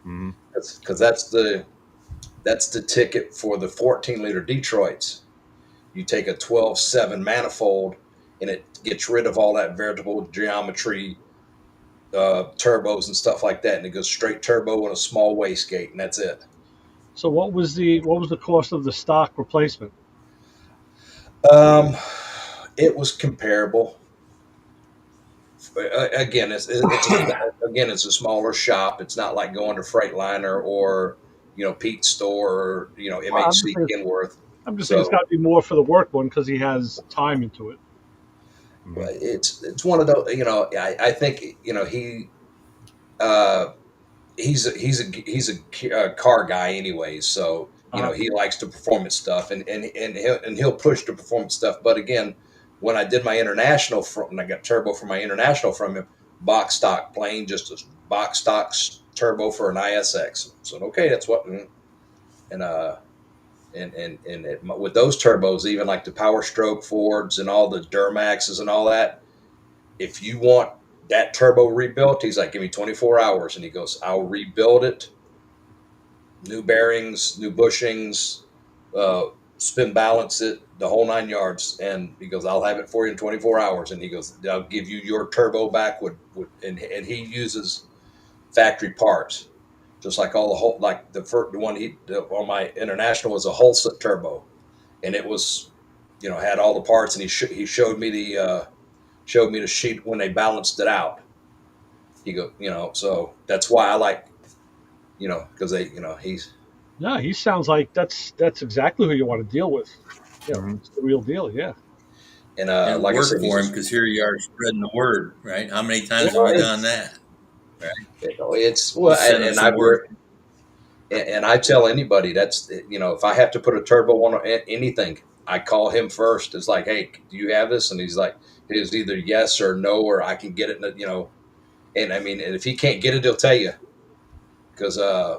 Speaker 1: Mhm.
Speaker 5: Because that's the ticket for the 14 liter Detroits. You take a 12.7 manifold and it gets rid of all that variable geometry, turbos and stuff like that, and it goes straight turbo and a small wastegate, and that's it.
Speaker 2: So what was the cost of the stock replacement?
Speaker 5: Um, it was comparable. Again, it's a smaller shop. It's not like going to Freightliner or Pete's store or
Speaker 2: Well,
Speaker 5: MHC Kenworth.
Speaker 2: I'm just saying it's
Speaker 5: So
Speaker 2: got to be more for the work one because he has time into it.
Speaker 1: Mhm.
Speaker 5: it's one of those. I think uh, he's a car guy anyways. So he likes the performance stuff and he'll push the performance stuff. But again, when I did my international when I got turbo for my international from him, box stock plain, just a box stock turbo for an ISX. So okay, that's what and with those turbos, even like the Power Stroke Fords and all the Duramaxes and all that, if you want that turbo rebuilt, he's like, give me 24 hours. And he goes, I'll rebuild it. New bearings, new bushings, spin balance it, the whole 9 yards. And he goes, I'll have it for you in 24 hours. And he goes, I'll give you your turbo back and he uses factory parts. Just like all the whole, like the first the one on my international was a Hulset turbo. And it was, had all the parts. And he showed me the sheet when they balanced it out. He go, so that's why I like, because he's
Speaker 2: Yeah, he sounds like that's exactly who you want to deal with.
Speaker 1: Mhm.
Speaker 2: It's the real deal. Yeah.
Speaker 5: and
Speaker 3: And it
Speaker 5: like I said,
Speaker 3: worked for him because here you are spreading the word, right? How many times have we done
Speaker 5: it's
Speaker 3: that? Right?
Speaker 5: it's well,
Speaker 3: He's sending
Speaker 5: and
Speaker 3: some word.
Speaker 5: I tell anybody that's if I have to put a turbo on anything, I call him first. It's like, hey, do you have this? And he's like, it is either yes or no, or I can get it. And I mean, and if he can't get it, he'll tell you because I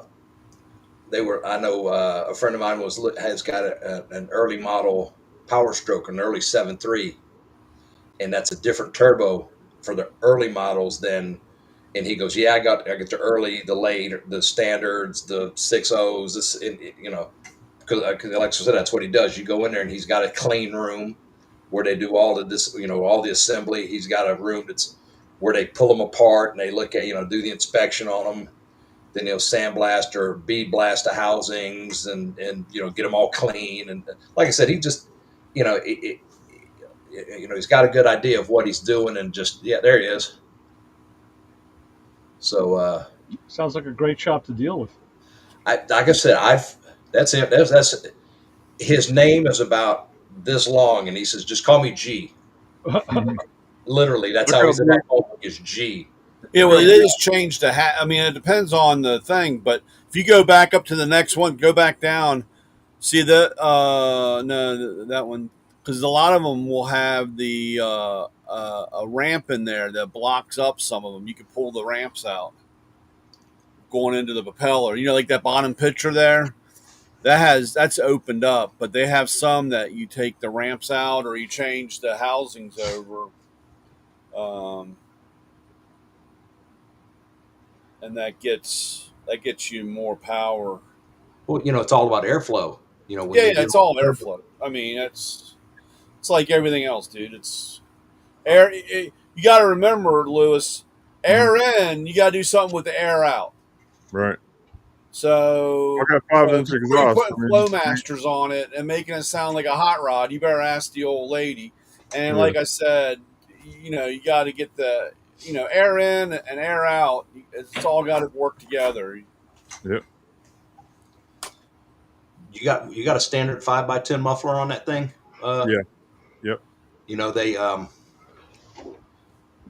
Speaker 5: know a friend of mine has got an early model Power Stroke, an early 7.3, and that's a different turbo for the early models than. And he goes, yeah, I got the early, the late, the standards, the 6.0s, this, because like I said, that's what he does. You go in there and he's got a clean room where they do all of this, all the assembly. He's got a room that's where they pull them apart and they look at, do the inspection on them. Then he'll sandblast or bead blast the housings and get them all clean. And like I said, he just, you know, it, he's got a good idea of what he's doing and just, yeah, there he is. So,
Speaker 2: Sounds like a great shop to deal with.
Speaker 5: like I said, that's it. That's his name is about this long. And he says, just call me G.
Speaker 1: Mhm.
Speaker 5: Literally. That's
Speaker 2: Look
Speaker 5: how
Speaker 2: how
Speaker 5: he's at
Speaker 2: blue.
Speaker 5: that moment is G.
Speaker 4: Yeah,
Speaker 2: Look
Speaker 4: well,
Speaker 2: how
Speaker 4: it
Speaker 2: blue.
Speaker 4: is changed the hat. I mean, it depends on the thing, but if you go back up to the next one, go back down, see that no, that one, because a lot of them will have the a ramp in there that blocks up some of them. You can pull the ramps out going into the propeller. Like that bottom picture there. that's opened up, but they have some that you take the ramps out or you change the housings over, um, and that gets you more power.
Speaker 5: Well, it's all about airflow. When
Speaker 4: Yeah,
Speaker 5: you
Speaker 4: yeah,
Speaker 5: get
Speaker 4: it's all airflow. I mean, it's like everything else, dude. It's air. You got to remember, Lewis.
Speaker 1: Mhm.
Speaker 4: Air in, you got to do something with the air out.
Speaker 1: Right. I
Speaker 4: So,
Speaker 1: got 5 inch
Speaker 4: before you
Speaker 1: exhaust.
Speaker 4: putting
Speaker 1: I mean,
Speaker 4: flow masters on it and making it sound like a hot rod, you better ask the old lady. And
Speaker 1: yeah,
Speaker 4: like I said, you got to get the air in and air out. It's all got to work together.
Speaker 1: yeah,
Speaker 5: you got a standard 5x10 muffler on that thing.
Speaker 1: yeah, yep.
Speaker 5: They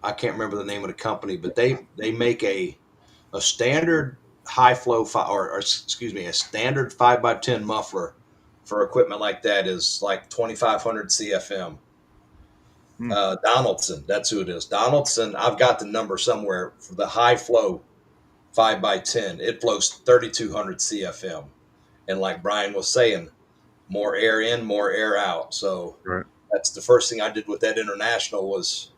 Speaker 5: I can't remember the name of the company, but they make a standard high flow or excuse me, a standard 5x10 muffler for equipment like that is like 2,500 CFM.
Speaker 1: Hmm.
Speaker 5: Donaldson, that's who it is. Donaldson, I've got the number somewhere for the high flow 5x10. It flows 3,200 CFM, and like Brian was saying, more air in, more air out. So
Speaker 1: Right.
Speaker 5: that's the first thing I did with that International was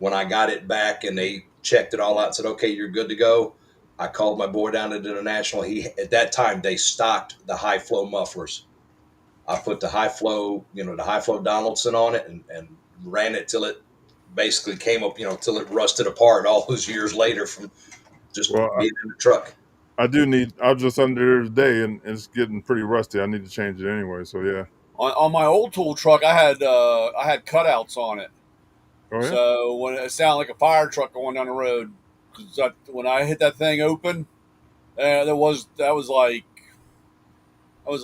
Speaker 5: when I got it back and they checked it all out and said, okay, you're good to go. I called my boy down at International. At that time they stocked the high flow mufflers. I put the high flow Donaldson on it and ran it till it basically came up, till it rusted apart all those years later from just
Speaker 1: Well,
Speaker 5: being in the truck.
Speaker 1: I do need. I was just under there today, and it's getting pretty rusty. I need to change it anyway. So yeah.
Speaker 4: On my old tool truck, I had cutouts on it,
Speaker 1: Oh yeah.
Speaker 4: so when it sounded like a fire truck going down the road, because when I hit that thing open, that was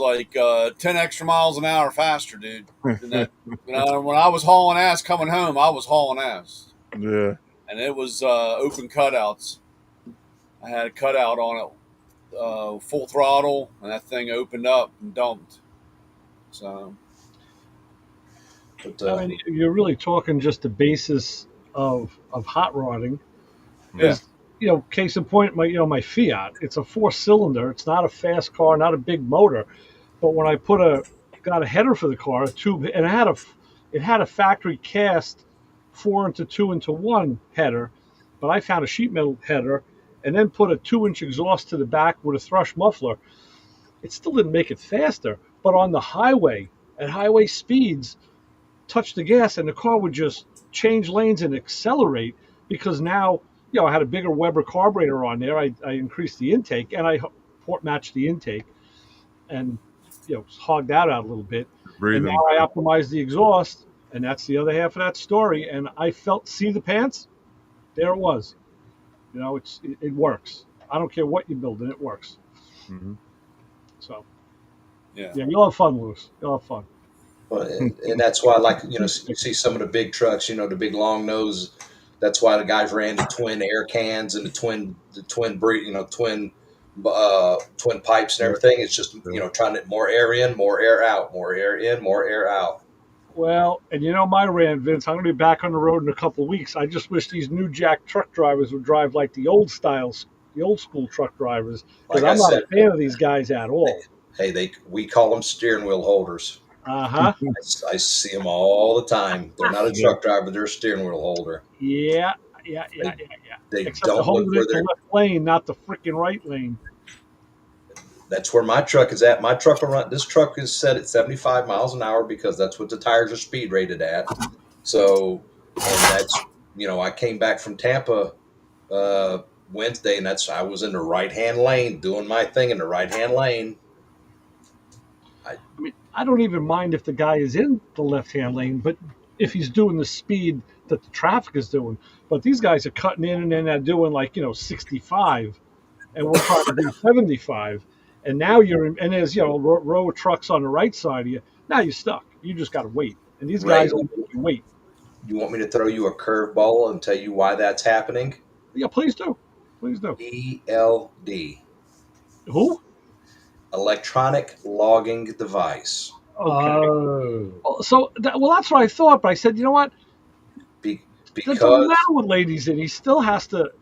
Speaker 4: like 10 extra miles an hour faster, dude. Than that. When I was hauling ass coming home, I was hauling ass,
Speaker 1: Yeah.
Speaker 4: and it was open cutouts. I had a cutout on it, full throttle, and that thing opened up and dumped. So
Speaker 5: But
Speaker 2: I mean, you're really talking just the basis of hot rodding.
Speaker 4: yeah,
Speaker 2: Because case in point, my Fiat, it's a 4 cylinder. It's not a fast car, not a big motor. But when I got a header for the car, a tube, and it had a factory cast 4-into-2-into-1 header, but I found a sheet metal header, and then put a 2-inch exhaust to the back with a thrush muffler. It still didn't make it faster, but on the highway at highway speeds, touch the gas and the car would just change lanes and accelerate because now I had a bigger Weber carburetor on there. I increased the intake and I port matched the intake and hogged that out a little bit. And now
Speaker 1: Breathing.
Speaker 2: I optimized the exhaust, and that's the other half of that story. And I see the pants. There it was. It works. I don't care what you build, and it works.
Speaker 1: Hmm.
Speaker 2: So
Speaker 4: yeah.
Speaker 2: yeah, you'll have fun, Lewis. You'll have fun.
Speaker 5: and that's why, like, you see some of the big trucks, the big long nose. That's why the guys ran the twin air cans and twin pipes and
Speaker 1: Yeah.
Speaker 5: everything. It's just
Speaker 1: Yeah.
Speaker 5: trying to more air in, more air out, more air in, more air out.
Speaker 2: Well, and my rant, Vince, I'm going to be back on the road in a couple of weeks. I just wish these new jack truck drivers would drive like the old school truck drivers, because
Speaker 5: Like I
Speaker 2: I'm not
Speaker 5: said,
Speaker 2: a fan of these guys at all.
Speaker 5: hey, we call them steering wheel holders.
Speaker 2: Uh huh.
Speaker 5: I see them all the time. They're not a
Speaker 1: Yeah.
Speaker 5: truck driver; they're a steering wheel holder.
Speaker 2: Yeah,
Speaker 5: They,
Speaker 2: yeah.
Speaker 5: they
Speaker 2: Except they're
Speaker 5: don't look
Speaker 2: holding it
Speaker 5: where
Speaker 2: in the
Speaker 5: they're.
Speaker 2: left lane, not the freaking right lane.
Speaker 5: That's where my truck is at. My truck will run. This truck is set at 75 miles an hour because that's what the tires are speed rated at. So, and that's I came back from Tampa Wednesday, and I was in the right hand lane doing my thing in the right hand lane.
Speaker 2: I mean, I don't even mind if the guy is in the left-hand lane, but if he's doing the speed that the traffic is doing. But these guys are cutting in and then they're doing 65, and we're trying to do 75. And now and there's row of trucks on the right side of you. Now you're stuck. You just got to wait. And these
Speaker 5: Ray,
Speaker 2: guys will make you wait.
Speaker 5: you want me to throw you a curveball and tell you why that's happening?
Speaker 2: Yeah, please do. Please do.
Speaker 5: ELD,
Speaker 2: Who?
Speaker 5: electronic logging device.
Speaker 2: Okay. So, that's what I thought. But I said, you know what? That doesn't matter
Speaker 5: Because
Speaker 2: what ladies in. He still has to,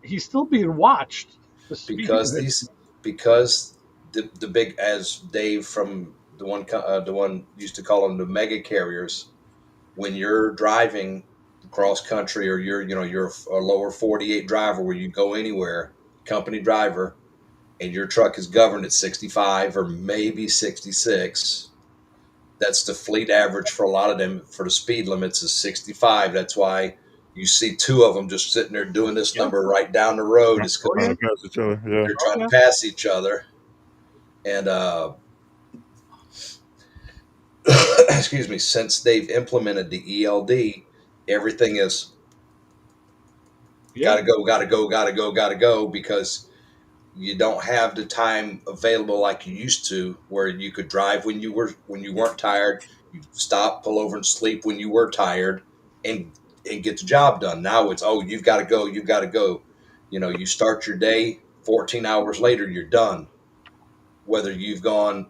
Speaker 2: he's still being watched. The speed
Speaker 5: because
Speaker 2: limit.
Speaker 5: these because the big, as Dave from the one used to call them the mega carriers. When you're driving cross country, or you're a lower 48 driver where you go anywhere, company driver, and your truck is governed at 65 or maybe 66. That's the fleet average for a lot of them. For the speed limits is 65. That's why you see two of them just sitting there doing this
Speaker 2: Yeah.
Speaker 5: number right down the road, is
Speaker 2: Oh,
Speaker 5: because
Speaker 2: yeah.
Speaker 1: Pass each other. Yeah.
Speaker 5: they're trying to pass each other. And excuse me, since they've implemented the ELD, everything is
Speaker 2: Yeah.
Speaker 5: gotta go, because you don't have the time available like you used to, where you could drive when you weren't tired. You stop, pull over, and sleep when you were tired, and get the job done. Now it's, oh, you've got to go, you've got to go. You start your day, 14 hours later, you're done. Whether you've gone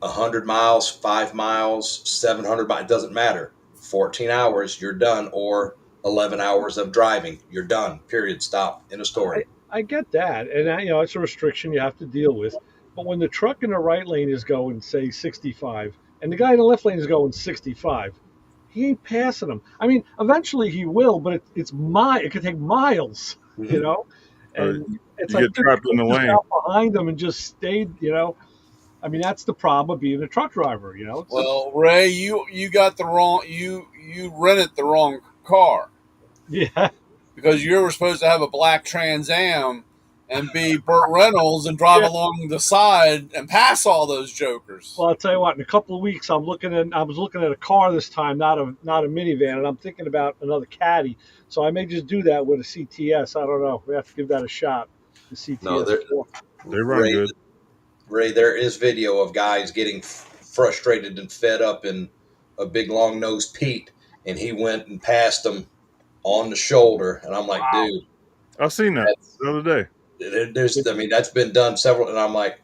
Speaker 5: 100 miles, 5 miles, 700 miles, it doesn't matter. 14 hours, you're done, or 11 hours of driving, you're done. Period. Stop. End of story.
Speaker 2: I get that, and it's a restriction you have to deal with. But when the truck in the right lane is going, say, 65, and the guy in the left lane is going 65, he ain't passing him. I mean, eventually he will, but it could take miles, you know. And it's
Speaker 1: You
Speaker 2: like
Speaker 1: get trapped in the
Speaker 2: just
Speaker 1: lane.
Speaker 2: out behind them and just stayed, I mean, that's the problem of being a truck driver,
Speaker 4: Well, Ray, you got the wrong you rented the wrong car,
Speaker 2: Yeah.
Speaker 4: because you were supposed to have a black Trans Am and be Burt Reynolds and drive
Speaker 2: Yeah.
Speaker 4: along the side and pass all those jokers.
Speaker 2: Well, I'll tell you what. In a couple of weeks, I was looking at a car this time, not a minivan, and I'm thinking about another Caddy. So I may just do that with a CTS. I don't know. We have to give that a shot. The
Speaker 5: No,
Speaker 2: CTS 4.
Speaker 1: They run
Speaker 5: Ray,
Speaker 1: good.
Speaker 5: Ray, there is video of guys getting frustrated and fed up in a big long nosed Pete, and he went and passed them on the shoulder, and I'm like,
Speaker 2: Wow.
Speaker 5: dude,
Speaker 1: I've seen that
Speaker 5: that's
Speaker 1: the other day.
Speaker 5: I mean, that's been done several, and I'm like,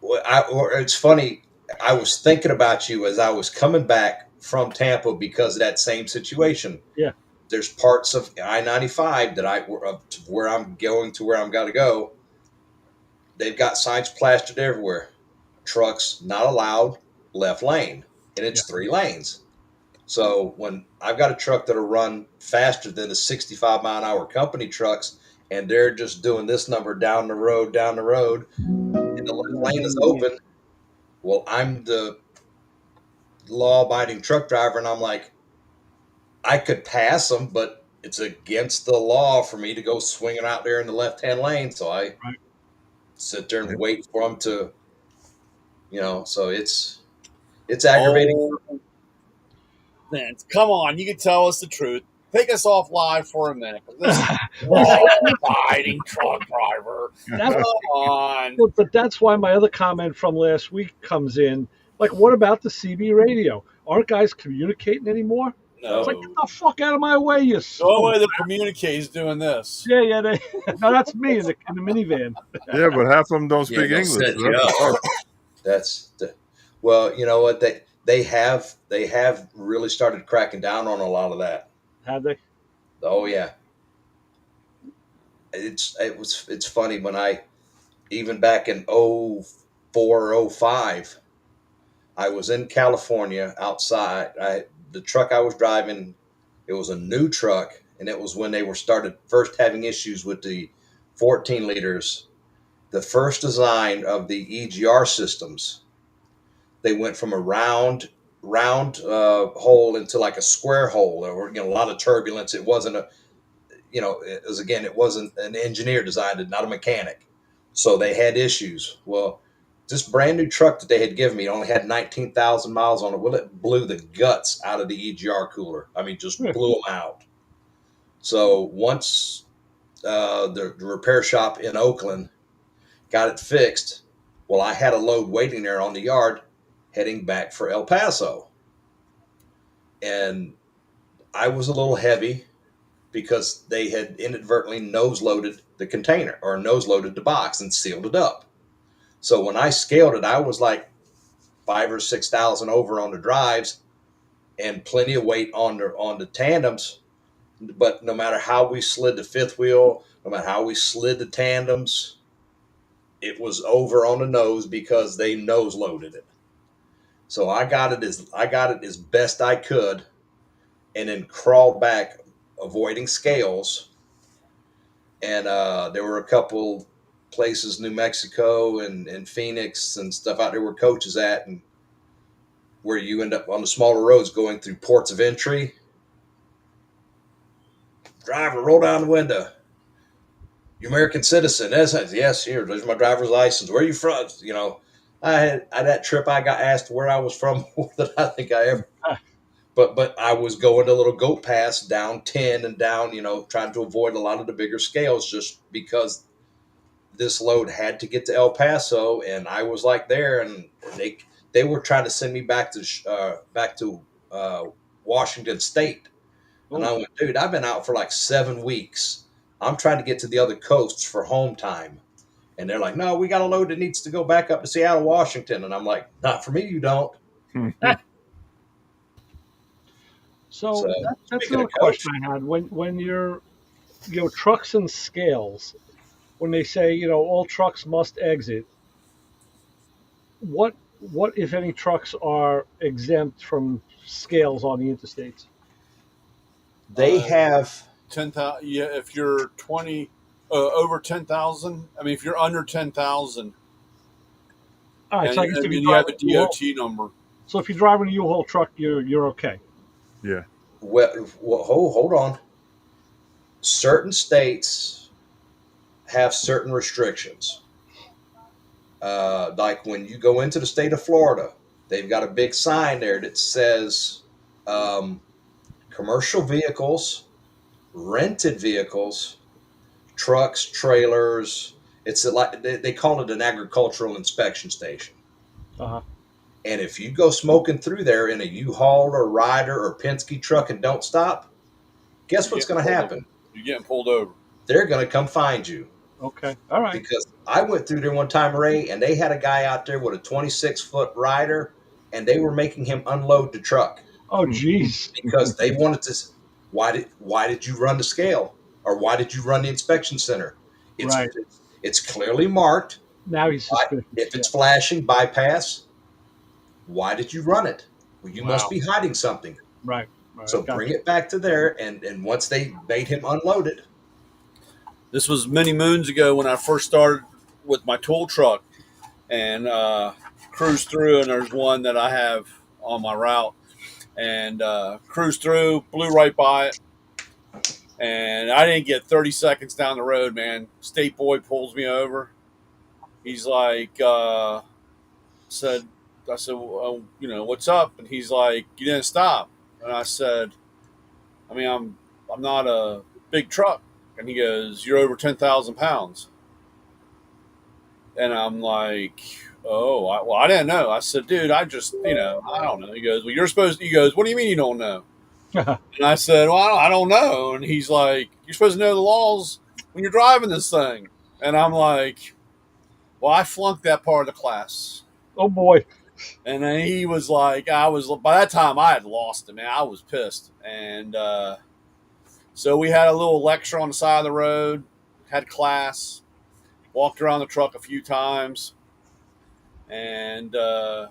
Speaker 5: it's funny. I was thinking about you as I was coming back from Tampa because of that same situation.
Speaker 2: Yeah.
Speaker 5: There's parts of I-95 where I'm going to where I'm got to go. They've got signs plastered everywhere. Trucks not allowed, left lane, and
Speaker 2: Yeah.
Speaker 5: it's 3 lanes. So when I've got a truck that'll run faster than the 65-mile-an-hour company trucks, and they're just doing this number down the road, and the left lane is open, well, I'm the law-abiding truck driver, and I'm like, I could pass them, but it's against the law for me to go swinging out there in the left-hand lane. So I
Speaker 2: Right.
Speaker 5: sit there and wait for them to, So it's aggravating.
Speaker 4: Oh, Vince, come on, you can tell us the truth. Take us off live for a minute. This is law-abiding truck driver.
Speaker 2: That-
Speaker 4: Come on.
Speaker 2: but that's why my other comment from last week comes in. Like, what about the CB radio? Aren't guys communicating anymore?
Speaker 4: No.
Speaker 2: It's like, get the fuck out of my way, you
Speaker 4: The only way to communicate is doing this.
Speaker 2: Yeah. No, that's me in the minivan.
Speaker 1: Yeah, but half of them don't
Speaker 3: Yeah,
Speaker 1: speak
Speaker 3: they'll
Speaker 1: English.
Speaker 3: set
Speaker 1: So
Speaker 3: you
Speaker 1: that's
Speaker 3: up.
Speaker 1: the part.
Speaker 5: That's the, well, you know what, they have really started cracking down on a lot of that.
Speaker 2: Have they?
Speaker 5: Oh yeah, it's funny when even back in 04 or 05, I was in California outside. The truck I was driving, it was a new truck, and it was when they were started first having issues with the 14 liters. The first design of the EGR systems, they went from a round hole into like a square hole. There were a lot of turbulence. It wasn't it wasn't an engineer designed it, not a mechanic. So they had issues. Well, this brand new truck that they had given me only had 19,000 miles on it. Well, it blew the guts out of the EGR cooler. I mean, just blew them out. So once the repair shop in Oakland got it fixed, well, I had a load waiting there on the yard heading back for El Paso. And I was a little heavy because they had inadvertently nose loaded the container, or nose loaded the box and sealed it up. So when I scaled it, I was like 5,000 or 6,000 over on the drives and plenty of weight on the tandems. But no matter how we slid the fifth wheel, no matter how we slid the tandems, it was over on the nose because they nose loaded it. So I got it as best I could, and then crawled back, avoiding scales. And there were a couple places, New Mexico and Phoenix and stuff out there where coaches at, and where you end up on the smaller roads going through ports of entry. Driver, roll down the window. You American citizen? Yes, here, there's my driver's license. Where are you from? You know, I had that trip. I got asked where I was from more than I think I ever. But I was going to Little Goat Pass down 10 and down, trying to avoid a lot of the bigger scales, just because this load had to get to El Paso, and I was like there, and they were trying to send me back to Washington State. And I went, dude, I've been out for like 7 weeks. I'm trying to get to the other coasts for home time. And they're like, no, we got a load that needs to go back up to Seattle, Washington. And I'm like, not for me, you don't.
Speaker 2: So that's another question I had. When you're, trucks and scales, when they say, all trucks must exit, what if any trucks are exempt from scales on the interstates?
Speaker 5: They have
Speaker 4: 10,000. Yeah, if you're 20 over 10,000. I mean, if you're under 10,000,
Speaker 2: All right,
Speaker 4: and,
Speaker 2: so I guess if
Speaker 4: you have a DOT number.
Speaker 2: So if you're driving a U-Haul truck, you're okay.
Speaker 1: Yeah.
Speaker 5: Well, hold on. Certain states have certain restrictions. Like when you go into the state of Florida, they've got a big sign there that says commercial vehicles, rented vehicles, trucks, trailers. It's like they call it an agricultural inspection station.
Speaker 2: Uh-huh.
Speaker 5: And if you go smoking through there in a U-Haul or Ryder or Penske truck and don't stop, guess what's going to happen?
Speaker 4: You're getting pulled over.
Speaker 5: They're going to come find you.
Speaker 2: Okay. All right.
Speaker 5: Because I went through there one time, Ray, and they had a guy out there with a 26-foot Ryder, and they were making him unload the truck.
Speaker 2: Oh, geez.
Speaker 5: Because they wanted to. Why did you run the scale, or why did you run the inspection center? It's clearly marked.
Speaker 2: Now he's suspicious.
Speaker 5: If it's flashing, bypass. Why did you run it? Well, you must be hiding something.
Speaker 2: Right.
Speaker 5: So bring it back to there, and once they made him unload it.
Speaker 4: This was many moons ago when I first started with my tool truck, and cruised through, and there's one that I have on my route, and cruised through, blew right by it, and I didn't get 30 seconds down the road, man. State boy pulls me over. He's like, I said, well, what's up? And he's like, you didn't stop. And I said, I mean, I'm not a big truck. And he goes, you're over 10,000 pounds. And I'm like, oh, I didn't know. I said, dude, I just, I don't know. He goes, well, he goes, what do you mean you don't know? And I said, well, I don't know. And he's like, you're supposed to know the laws when you're driving this thing. And I'm like, well, I flunked that part of the class.
Speaker 2: Oh, boy.
Speaker 4: And then he was like, by that time I had lost it, man. I was pissed. And so we had a little lecture on the side of the road, had class, walked around the truck a few times. And now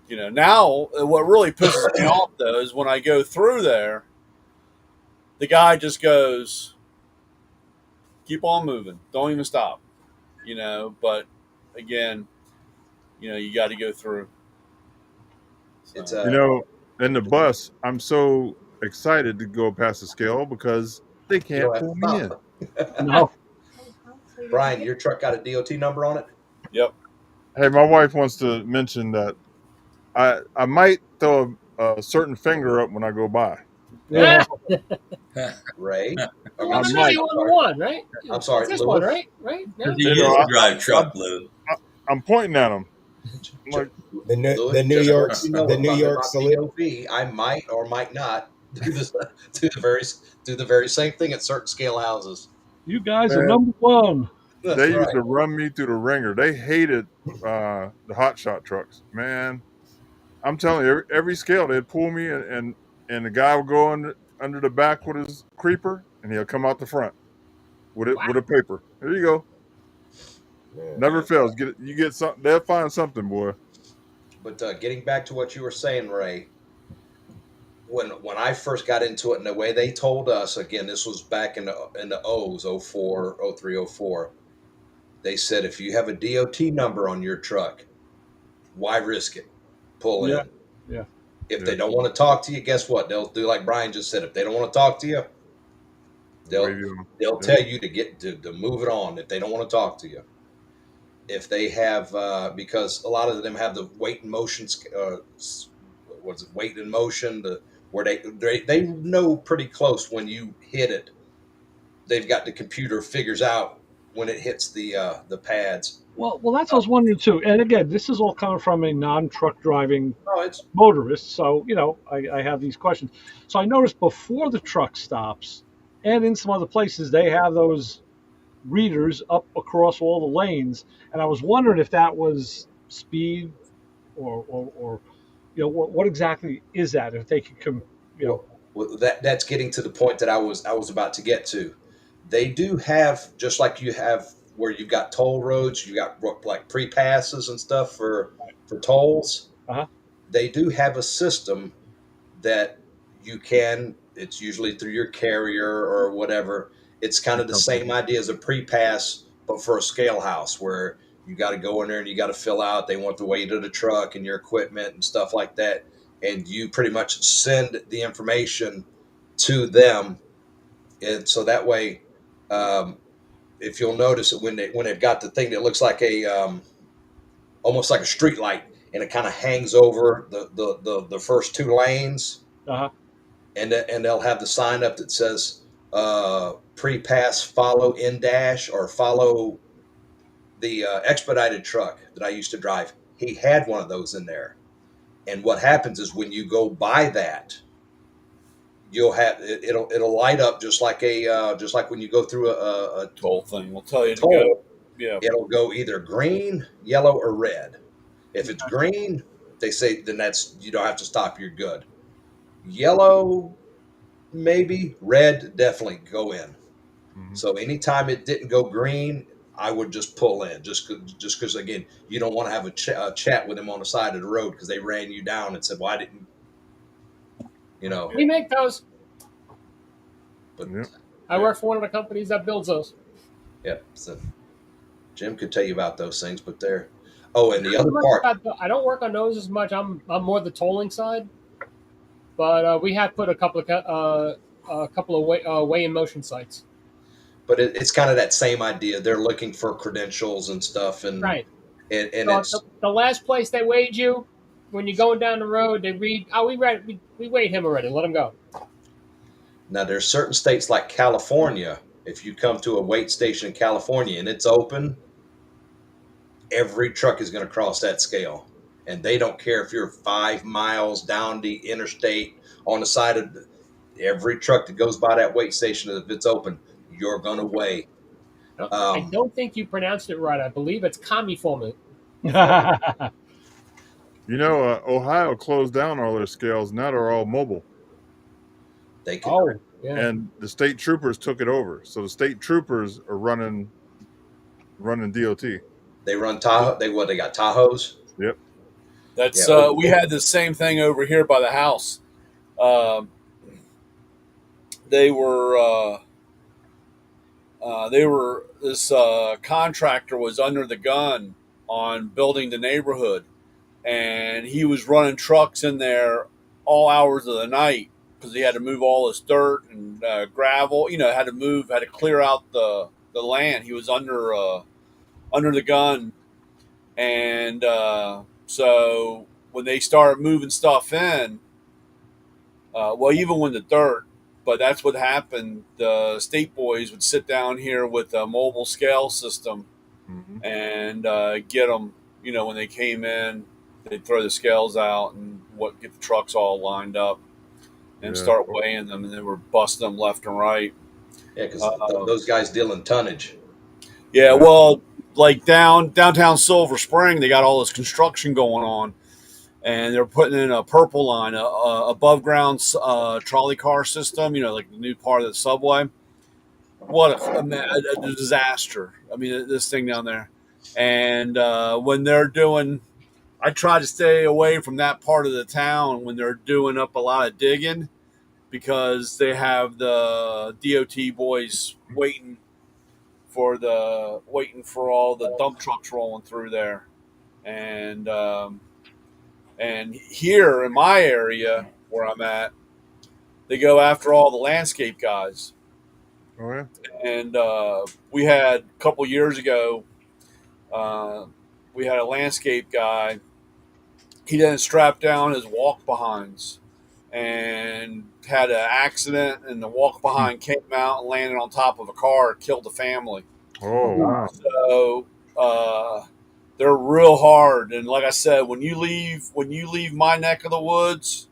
Speaker 4: what really pisses me off, though, is when I go through there, the guy just goes, keep on moving. Don't even stop. But again, you got to go through.
Speaker 5: So.
Speaker 1: In the bus, I'm so excited to go past the scale because they can't pull me in.
Speaker 2: No.
Speaker 5: Brian, your truck got a DOT number on it?
Speaker 4: Yep.
Speaker 1: Hey, my wife wants to mention that I might throw a certain finger up when I go by.
Speaker 2: Yeah.
Speaker 5: Ray?
Speaker 6: Well, there's only one, right?
Speaker 5: I'm sorry.
Speaker 6: This one, right? Right? No?
Speaker 3: You used to drive truck, Lou.
Speaker 1: I'm pointing at them. Like,
Speaker 7: the New York salute.
Speaker 5: DOT, I might or might not do the very same thing at certain scale houses.
Speaker 2: You guys are number one.
Speaker 1: They used to run me through the ringer. They hated the hot shot trucks, man. I'm telling you, every scale they'd pull me, and the guy would go under the back with his creeper, and he'll come out the front with a paper. There you go.
Speaker 7: Yeah.
Speaker 1: Never fails. You get something. They'll find something, boy.
Speaker 5: But getting back to what you were saying, Ray, when I first got into it, and the way they told us, again, this was back in the O's, 04, 03, 04. They said if you have a DOT number on your truck, why risk it? Pull
Speaker 2: Yeah.
Speaker 5: in.
Speaker 2: Yeah.
Speaker 5: If
Speaker 1: Yeah.
Speaker 5: they don't want to talk to you, guess what? They'll do like Brian just said. If they don't want to talk to you,
Speaker 1: Wave
Speaker 5: they'll
Speaker 1: you on.
Speaker 5: they'll
Speaker 1: Yep.
Speaker 5: tell you to move it on if they don't want to talk to you. If they have because a lot of them have the weight and motion what's it, weight and motion, where they know pretty close when you hit it. They've got the computer figures out when it hits the pads.
Speaker 2: Well, that's what I was wondering too. And again, this is all coming from a non-truck driving
Speaker 5: Oh, it's
Speaker 2: motorist, so I have these questions. So I noticed before the truck stops, and in some other places, they have those readers up across all the lanes, and I was wondering if that was speed or what exactly is that? If they could come, you know.
Speaker 5: well, that's getting to the point that I was about to get to. They do have, just like you have where you've got toll roads, you got like pre passes and stuff for tolls.
Speaker 2: Uh-huh.
Speaker 5: They do have a system that you can. It's usually through your carrier or whatever. It's kind of the same idea as a pre-pass, but for a scale house where you got to go in there and you got to fill out. They want the weight of the truck and your equipment and stuff like that, and you pretty much send the information to them, and so that way, um, if you'll notice it when they've got the thing that looks like a almost like a street light, and it kind of hangs over the first two lanes,
Speaker 2: Uh-huh.
Speaker 5: and they'll have the sign up that says pre-pass, follow in dash, or follow the expedited truck that I used to drive. He had one of those in there, and what happens is when you go by that, you'll have it'll light up just like when you go through a
Speaker 4: Toll thing will tell you to
Speaker 5: toll.
Speaker 4: go. Yeah.
Speaker 5: It'll go either green, yellow, or red. If it's green, they say then that's you don't have to stop. You're good. Yellow, maybe. Red, definitely go in.
Speaker 1: Mhm.
Speaker 5: So anytime it didn't go green, I would just pull in, just because again, you don't want to have a chat with them on the side of the road because they ran you down and said, "Why didn't you know?"
Speaker 6: We make those.
Speaker 5: But
Speaker 1: Yep.
Speaker 6: I work for one of the companies that builds those.
Speaker 5: yeah, so Jim could tell you about those things, but they're and the
Speaker 6: Not
Speaker 5: other
Speaker 6: much
Speaker 5: part,
Speaker 6: about I don't work on those as much. I'm more the tolling side, but we have put a couple of weigh in motion sites.
Speaker 5: but it's kind of that same idea. They're looking for credentials and stuff, and
Speaker 6: Right.
Speaker 5: and
Speaker 6: So
Speaker 5: it's
Speaker 6: the last place they weighed you, when you're going down the road, they read, "Oh, we weighed him already. Let him go."
Speaker 5: now there's certain states like California. If you come to a weight station in California and it's open, every truck is going to cross that scale, and they don't care if you're 5 miles down the interstate on the side of every truck that goes by that weight station. If it's open, you're going to weigh.
Speaker 6: No, I don't think you pronounced it right. I believe it's Camiform.
Speaker 1: Ohio closed down all their scales. Now they're all mobile,
Speaker 5: They can.
Speaker 6: Oh, yeah.
Speaker 1: and the state troopers took it over. So the state troopers are running DOT.
Speaker 5: They run Tahoe. They got Tahoes.
Speaker 1: Yep.
Speaker 4: That's
Speaker 5: Yeah.
Speaker 4: we had the same thing over here by the house. They were this contractor was under the gun on building the neighborhood, and he was running trucks in there all hours of the night because he had to move all this dirt and gravel. Had to clear out the land. He was under the gun, and so when they started moving stuff in, even when the dirt. But that's what happened. The state boys would sit down here with a mobile scale system and get them. When they came in, they'd throw the scales out and get the trucks all lined up and start weighing them, and they were busting them left and right.
Speaker 5: Yeah, because those guys deal in tonnage.
Speaker 4: Yeah, well, like downtown Silver Spring, they got all this construction going on. And they're putting in a purple line, above ground trolley car system, like the new part of the subway. what a disaster. I mean, this thing down there. And when they're doing, I try to stay away from that part of the town when they're doing up a lot of digging because they have the DOT boys waiting for all the dump trucks rolling through there. And and here in my area where I'm at, they go after all the landscape guys.
Speaker 1: Oh yeah.
Speaker 4: And we had a couple years ago, uh, we had a landscape guy. He didn't strap down his walk behinds and had an accident, and the walk behind came out and landed on top of a car, killed the family.
Speaker 1: Oh wow.
Speaker 4: So they're real hard. And like I said, when you leave my neck of the woods,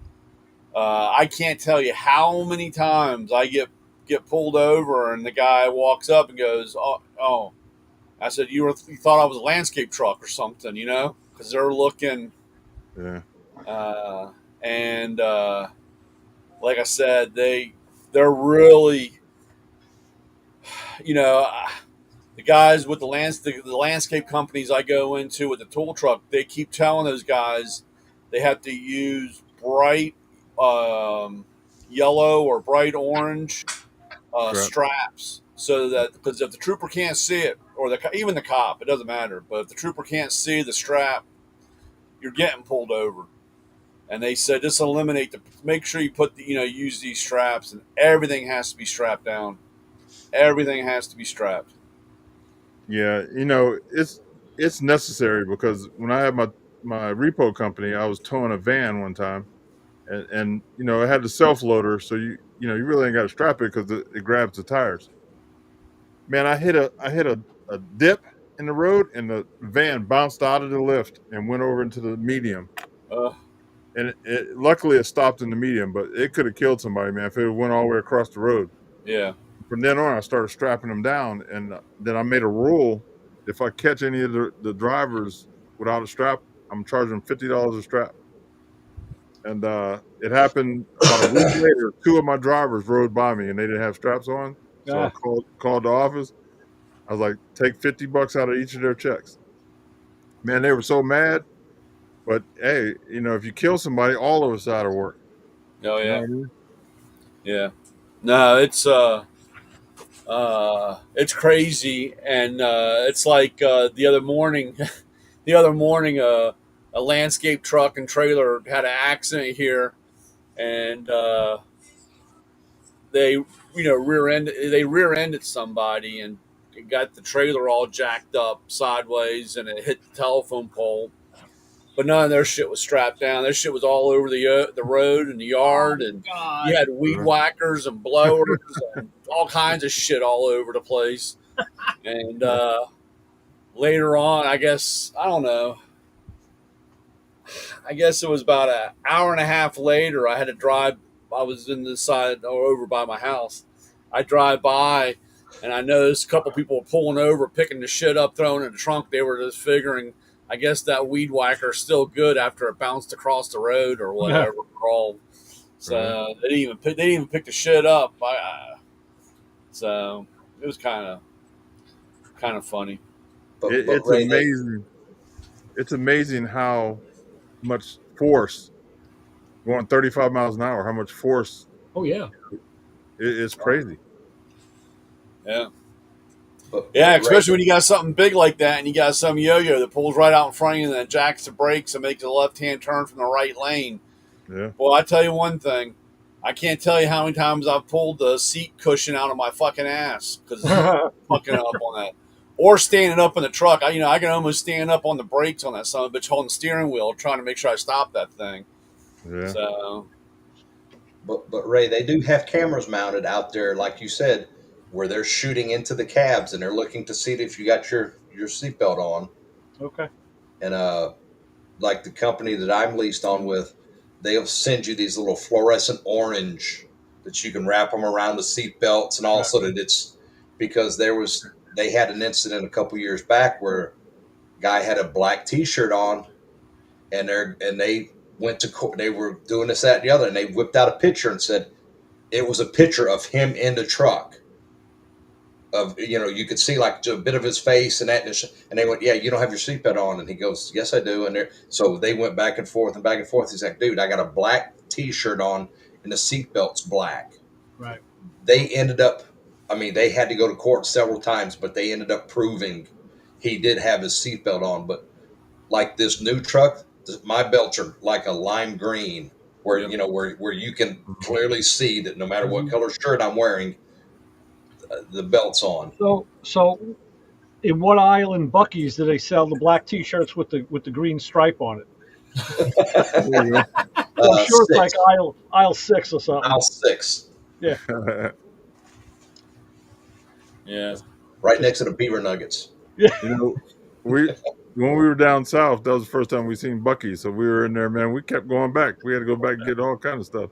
Speaker 4: I can't tell you how many times I get pulled over, and the guy walks up and goes, "Oh." I said, you thought I was a landscape truck or something, because they're looking,
Speaker 1: Yeah.
Speaker 4: and like I said, they're really, the guys with the landscape companies I go into with the tool truck, they keep telling those guys they have to use bright yellow or bright orange straps, so that, because if the trooper can't see it, or even the cop, it doesn't matter, but if the trooper can't see the strap, you're getting pulled over. And they said just make sure you use these straps, and everything has to be strapped down. Everything has to be strapped.
Speaker 1: Yeah, it's necessary because when I had my repo company, I was towing a van one time, and it had the self loader, so you really ain't got to strap it because it grabs the tires. Man, I hit a dip in the road, and the van bounced out of the lift and went over into the medium.
Speaker 4: Uh,
Speaker 1: And luckily it stopped in the medium, but it could have killed somebody, man, if it went all the way across the road.
Speaker 4: yeah.
Speaker 1: From then on, I started strapping them down, and then I made a rule: if I catch any of the drivers without a strap, I'm charging them $50 a strap. And it happened about a week later. Two of my drivers rode by me, and they didn't have straps on, so I called the office. I was like, "Take $50 out of each of their checks." Man, they were so mad. But hey, if you kill somebody, all of us out of work.
Speaker 4: Oh
Speaker 1: You know
Speaker 4: yeah.
Speaker 1: what I mean?
Speaker 4: Yeah. No, it's crazy, and it's like the other morning. A landscape truck and trailer had an accident here, and they rear-ended somebody and it got the trailer all jacked up sideways, and it hit the telephone pole. But none of their shit was strapped down. Their shit was all over the road and the yard, and
Speaker 6: God.
Speaker 4: you had weed whackers and blowers and all kinds of shit all over the place. And later on, I guess, I don't know, I guess it was about an hour and a half later, I had to drive. I was in the side or over by my house. I drive by, and I noticed a couple people were pulling over, picking the shit up, throwing it in the trunk. They were just figuring, I guess that weed whacker is still good after it bounced across the road or whatever. Crawled. So they didn't even pick the shit up. So it was kind of funny.
Speaker 1: It's
Speaker 5: Ray,
Speaker 1: amazing. It's amazing how much force going 35 miles an hour. How much force?
Speaker 6: Oh yeah.
Speaker 1: It's crazy.
Speaker 4: Yeah.
Speaker 5: but
Speaker 4: Yeah, especially
Speaker 5: Ray,
Speaker 4: when you got something big like that, and you got some yo-yo that pulls right out in front of you and then jacks the brakes and makes a left-hand turn from the right lane.
Speaker 1: Yeah.
Speaker 4: Well, I tell you one thing. I can't tell you how many times I've pulled the seat cushion out of my fucking ass because fucking up on that. Or standing up in the truck. I can almost stand up on the brakes on that son of a bitch, holding the steering wheel, trying to make sure I stop that thing.
Speaker 1: Yeah.
Speaker 4: So,
Speaker 5: but Ray, they do have cameras mounted out there, like you said, where they're shooting into the cabs and they're looking to see if you got your seatbelt on.
Speaker 2: Okay.
Speaker 5: And like the company that I'm leased on with, they'll send you these little fluorescent orange that you can wrap them around the seat belts and all, so that it's, because they had an incident a couple years back where a guy had a black T-shirt on, and they went to court. They were doing this, that, and the other, and they whipped out a picture and said it was a picture of him in the truck. of you could see like a bit of his face and that, and they went, "Yeah, you don't have your seatbelt on," and he goes, "Yes, I do." And so they went back and forth and back and forth. He's like, "Dude, I got a black T-shirt on and the seatbelt's black."
Speaker 2: Right.
Speaker 5: They ended up, I mean, they had to go to court several times, but they ended up proving he did have his seatbelt on. But like this new truck, my belts are like a lime green, where where you can clearly see that no matter what color shirt I'm wearing, the belt's on.
Speaker 2: So in what aisle in Bucky's do they sell the black T-shirts with the green stripe on it?
Speaker 1: There you go.
Speaker 2: I'm sure it's like
Speaker 5: Six.
Speaker 2: aisle 6 or something.
Speaker 5: Aisle 6.
Speaker 2: Yeah.
Speaker 4: Yeah.
Speaker 5: Right next to the beaver nuggets.
Speaker 2: Yeah.
Speaker 1: When we were down south, that was the first time we seen Bucky. So we were in there, man. We kept going back. We had to go back and get all kind of stuff.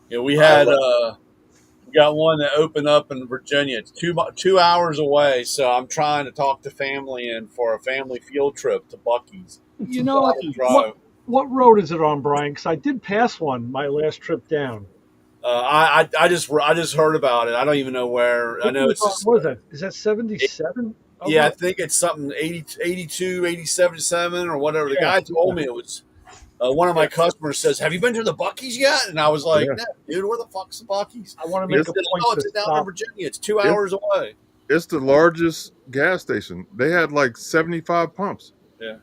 Speaker 4: Yeah, we had we got one that opened up in Virginia. It's 2 hours away, so I'm trying to talk the family in for a family field trip to Bucky's.
Speaker 2: What road is it on, Brian? Because I did pass one my last trip down.
Speaker 4: I just heard about it. I don't even know where. I know it's just,
Speaker 2: what is that? Is that 77?
Speaker 4: Yeah, I think it's something 82, 87, or whatever. The guy told me it was. One of my customers says, "Have you been to the Bucky's yet?" And I was like, "No, dude, where the fuck's the Bucky's?"
Speaker 2: I want to make a point.
Speaker 4: Oh, it's down in Virginia. It's 2 hours away.
Speaker 1: It's the largest gas station. They had like 75 pumps.
Speaker 4: Yeah.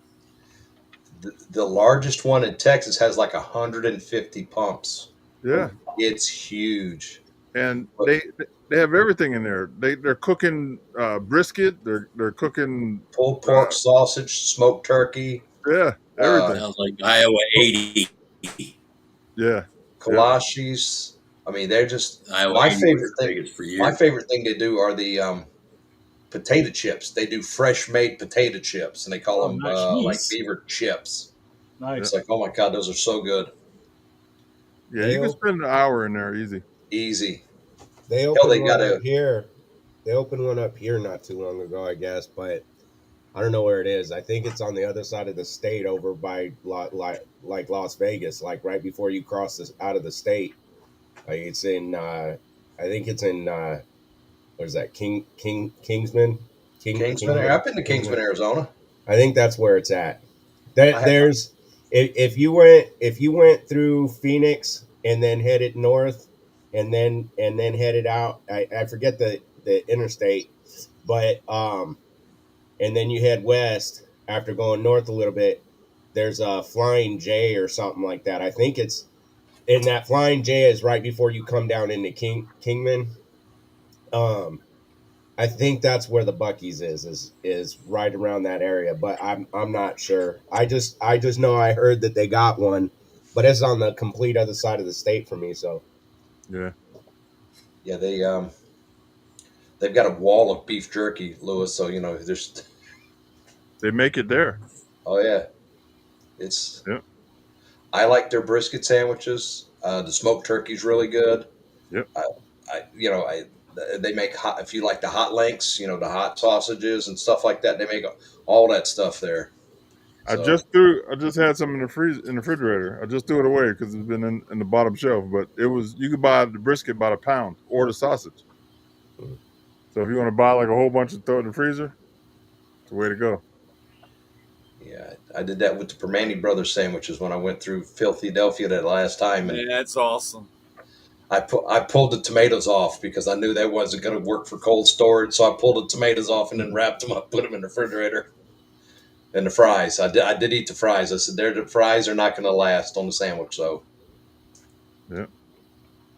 Speaker 5: The largest one in Texas has like 150 pumps.
Speaker 1: Yeah.
Speaker 5: It's huge.
Speaker 1: And they have everything in there. They're cooking brisket. They're cooking
Speaker 5: pulled pork, sausage, smoked turkey.
Speaker 1: Yeah, everything.
Speaker 3: Sounds like Iowa 80.
Speaker 1: Yeah.
Speaker 5: Kolaches. I mean, they're just my favorite thing. My favorite thing they do are the potato chips. They do fresh made potato chips, and they call them like beaver chips.
Speaker 2: Nice.
Speaker 5: It's like, oh my god, those are so good.
Speaker 1: Yeah, you can spend an hour in there easy.
Speaker 5: Easy.
Speaker 7: They opened one up here. They opened one up here not too long ago, I guess, but I don't know where it is. I think it's on the other side of the state, over by like Las Vegas, like right before you cross this out of the state. Like it's in, I think it's in, what is that? Kingsman.
Speaker 5: Kingsman. I've been to Kingsman, Arizona.
Speaker 7: I think that's where it's at. There's if you went through Phoenix and then headed north and then headed out. I forget the interstate, but and then you head west after going north a little bit. There's a Flying J or something like that. I think it's in that Flying J is right before you come down into Kingman. I think that's where the Bucky's is right around that area, but I'm not sure. I just know I heard that they got one, but it's on the complete other side of the state for me. So
Speaker 1: yeah,
Speaker 5: they've got a wall of beef jerky, Lewis. So there's
Speaker 1: they make it there.
Speaker 5: Oh yeah, it's. Yeah. I like their brisket sandwiches. The smoked turkey's really good.
Speaker 1: Yep.
Speaker 5: They make hot, if you like the hot links, the hot sausages and stuff like that. They make all that stuff there. So.
Speaker 1: I just had some in the refrigerator. I just threw it away because it's been in the bottom shelf. But you could buy the brisket by the pound or the sausage. So if you want to buy like a whole bunch and throw it in the freezer, it's the way to go.
Speaker 5: Yeah, I did that with the Permane Brothers sandwiches when I went through Philadelphia that last time.
Speaker 4: Man, that's awesome.
Speaker 5: I pulled the tomatoes off because I knew that wasn't going to work for cold storage. So I pulled the tomatoes off and then wrapped them up, put them in the refrigerator. And the fries, I did eat the fries. I said, the fries are not going to last on the sandwich. So,
Speaker 1: yeah.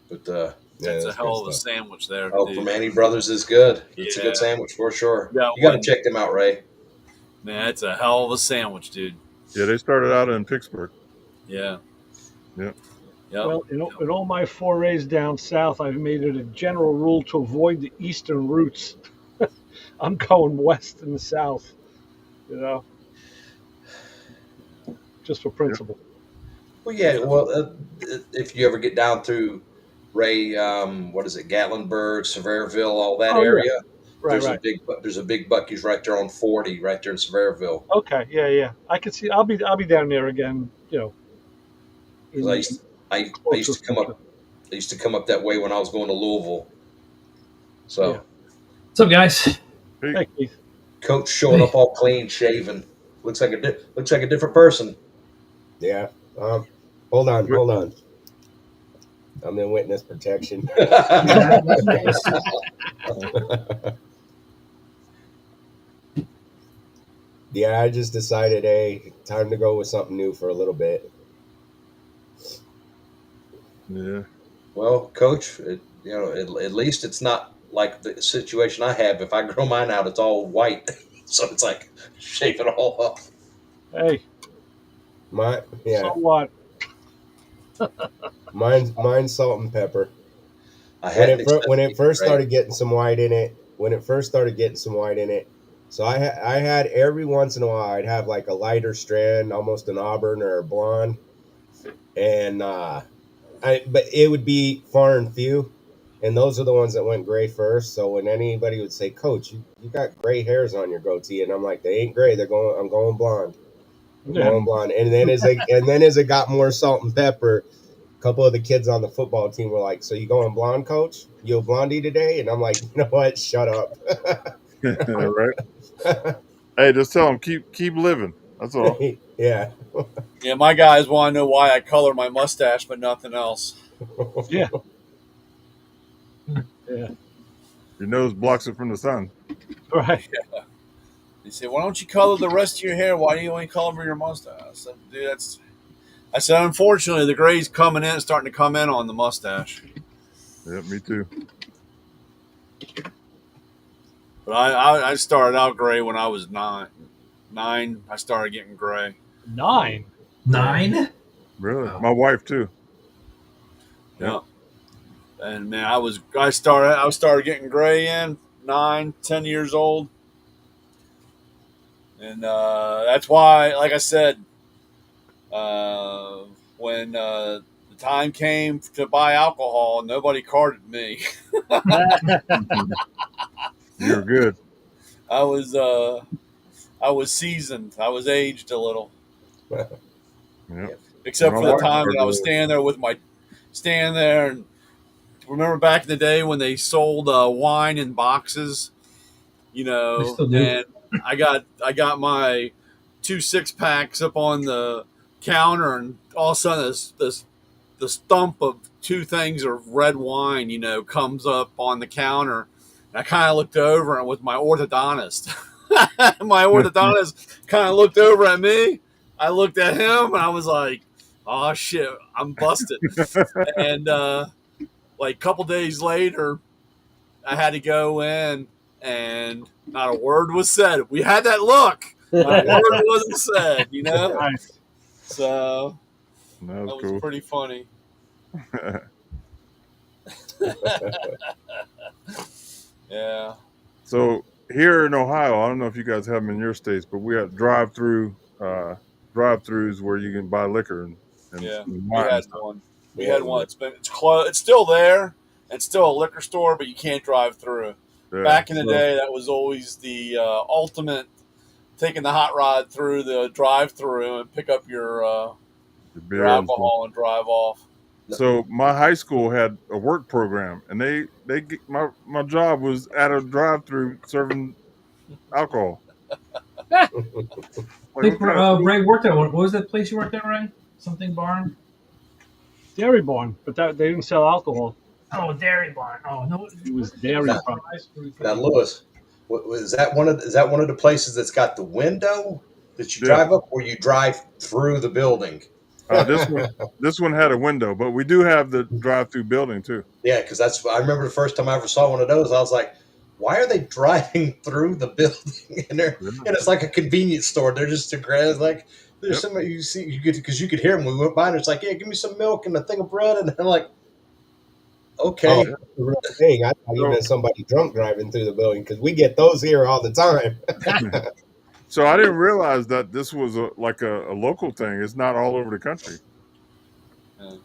Speaker 5: But
Speaker 4: that's a hell of a sandwich there.
Speaker 5: Oh, Permane Brothers is good. It's a good sandwich for sure. You got to check them out, Ray.
Speaker 4: Man, it's a hell of a sandwich, dude.
Speaker 1: Yeah, they started out in Pittsburgh.
Speaker 4: Yeah.
Speaker 1: Yeah.
Speaker 4: Yep.
Speaker 2: Well, in all my forays down south, I've made it a general rule to avoid the eastern routes. I'm going west and south, just for principle.
Speaker 5: Well, yeah. Well, if you ever get down through Ray, Gatlinburg, Sevierville, all that area.
Speaker 2: Yeah. Right,
Speaker 5: there's a big Bucky's right there on 40, right there in Sevierville.
Speaker 2: Okay, yeah. I can see. I'll be down there again.
Speaker 5: I used to come up that way when I was going to Louisville. So,
Speaker 8: What's up, guys?
Speaker 2: Hey, Keith.
Speaker 5: Coach showing up all clean shaven. Looks like a different person.
Speaker 7: Yeah. Hold on. I'm in witness protection.
Speaker 8: That's nice.
Speaker 7: Yeah, I just decided, hey, time to go with something new for a little bit.
Speaker 1: Yeah.
Speaker 5: Well, Coach, at least it's not like the situation I have. If I grow mine out, it's all white, so it's like shave it all off.
Speaker 2: Hey,
Speaker 7: Yeah,
Speaker 2: so what?
Speaker 7: mine's salt and pepper.
Speaker 5: I
Speaker 7: When
Speaker 5: hadn't
Speaker 7: it first
Speaker 5: right?
Speaker 7: started getting some white in it, so I had every once in a while I'd have like a lighter strand, almost an auburn or a blonde, and but it would be far and few, and those are the ones that went gray first. So when anybody would say, "Coach, you got gray hairs on your goatee," and I'm like, "They ain't gray. I'm going blonde. I'm
Speaker 2: Yeah.
Speaker 7: going blonde." And then as it got more salt and pepper, a couple of the kids on the football team were like, "So you going blonde, Coach? You a blondie today?" And I'm like, "You know what? Shut up."
Speaker 1: Right. Hey, just tell them keep living. That's all.
Speaker 7: Yeah.
Speaker 4: Yeah, my guys want to know why I color my mustache, but nothing else.
Speaker 2: Yeah. Yeah.
Speaker 1: Your nose blocks it from the sun.
Speaker 2: Right.
Speaker 4: They say, "Why don't you color the rest of your hair? Why do you only color your mustache?" I said, "Dude, I said, unfortunately, the gray's coming in, starting to come in on the mustache."
Speaker 1: Yeah, me too.
Speaker 4: But I started out gray when I was nine. I started getting gray.
Speaker 2: 9.
Speaker 8: 9?
Speaker 1: Really?
Speaker 8: Wow.
Speaker 1: My wife too.
Speaker 4: Yeah. And man, I started getting gray in 9, 10 years old. And that's why, like I said, when the time came to buy alcohol, nobody carded me.
Speaker 1: You're good.
Speaker 4: I was seasoned. I was aged a little,
Speaker 1: Yeah.
Speaker 4: except
Speaker 1: My
Speaker 4: for the
Speaker 1: wife
Speaker 4: time that I was
Speaker 1: started
Speaker 4: standing there and remember back in the day when they sold wine in boxes,
Speaker 8: They still do.
Speaker 4: and I got my 2 6-packs up on the counter, and all of a sudden the stump of 2 things of red wine, comes up on the counter. And I kind of looked over, and with my orthodontist, my orthodontist kind of looked over at me. I looked at him, and I was like, "Oh shit, I'm busted." And like a couple days later, I had to go in, and not a word was said. We had that look. Not a word wasn't said.
Speaker 2: Nice.
Speaker 4: So
Speaker 1: That
Speaker 4: that
Speaker 1: was
Speaker 4: was
Speaker 1: cool.
Speaker 4: pretty funny. Yeah.
Speaker 1: So here in Ohio, I don't know if you guys have them in your states, but we have drive-throughs where you can buy liquor and
Speaker 4: Yeah,
Speaker 1: and
Speaker 4: we
Speaker 1: wine and
Speaker 4: had
Speaker 1: stuff.
Speaker 4: one. We
Speaker 7: Yeah.
Speaker 4: had one. It's closed. It's still there. It's still a liquor store, but you can't drive through.
Speaker 1: Yeah.
Speaker 4: Back in the
Speaker 1: So,
Speaker 4: day, that was always the ultimate. Taking the hot rod through the drive-through and pick up your
Speaker 1: the beer and stuff.
Speaker 4: alcohol and drive off.
Speaker 1: So my high school had a work program, and my job was at a drive-through serving alcohol.
Speaker 8: I
Speaker 1: Like,
Speaker 8: think
Speaker 1: what kind of
Speaker 8: Ray worked at one. What was that place you worked at, Ray? Something barn?
Speaker 2: Dairy Barn, but they didn't sell alcohol.
Speaker 8: Oh, Dairy Barn. Oh, no.
Speaker 2: It was dairy
Speaker 5: Now,
Speaker 2: products.
Speaker 5: now Lewis, is that one of the places that's got the window that you
Speaker 1: Yeah.
Speaker 5: drive up, or you drive through the building?
Speaker 1: This one had a window, but we do have the drive-through building too.
Speaker 5: Yeah, because I remember the first time I ever saw one of those. I was like, "Why are they driving through the building?" And it's like a convenience store. They're just it's like there's somebody you see because you could hear them. We went by and it's like, "Yeah, give me some milk and a thing of bread," and I'm like, "Okay."
Speaker 7: Oh, that's the real thing. I thought you meant somebody drunk driving through the building because we get those here all the time.
Speaker 1: So I didn't realize that this was a local thing. It's not all over the country.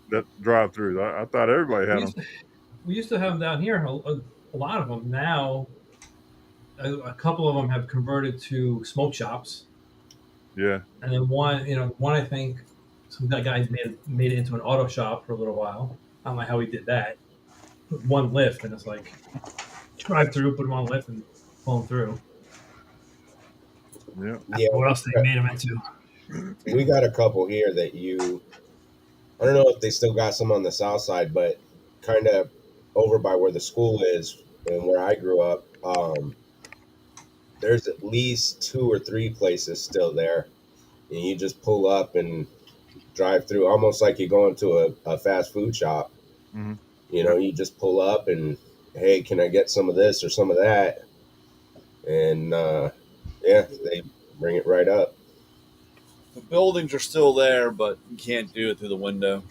Speaker 1: That drive-throughs. I thought everybody had them.
Speaker 8: We used to have them down here. A lot of them. Now, a couple of them have converted to smoke shops.
Speaker 1: Yeah.
Speaker 8: And then one I think some guys made it into an auto shop for a little while. I don't know how he did that. One lift, and it's like, drive through, put them on lift, and pull them through.
Speaker 1: Yeah.
Speaker 7: Yeah,
Speaker 8: What else they made them into?
Speaker 7: we got a couple here that I don't know if they still got some on the south side, but kind of over by where the school is and where I grew up, there's at least 2 or 3 places still there. And you just pull up and drive through, almost like you go into a fast food shop.
Speaker 1: Mm-hmm.
Speaker 7: You know, you just pull up and, hey, can I get some of this or some of that? And yeah, they bring it right up.
Speaker 4: The buildings are still there, but you can't do it through the window.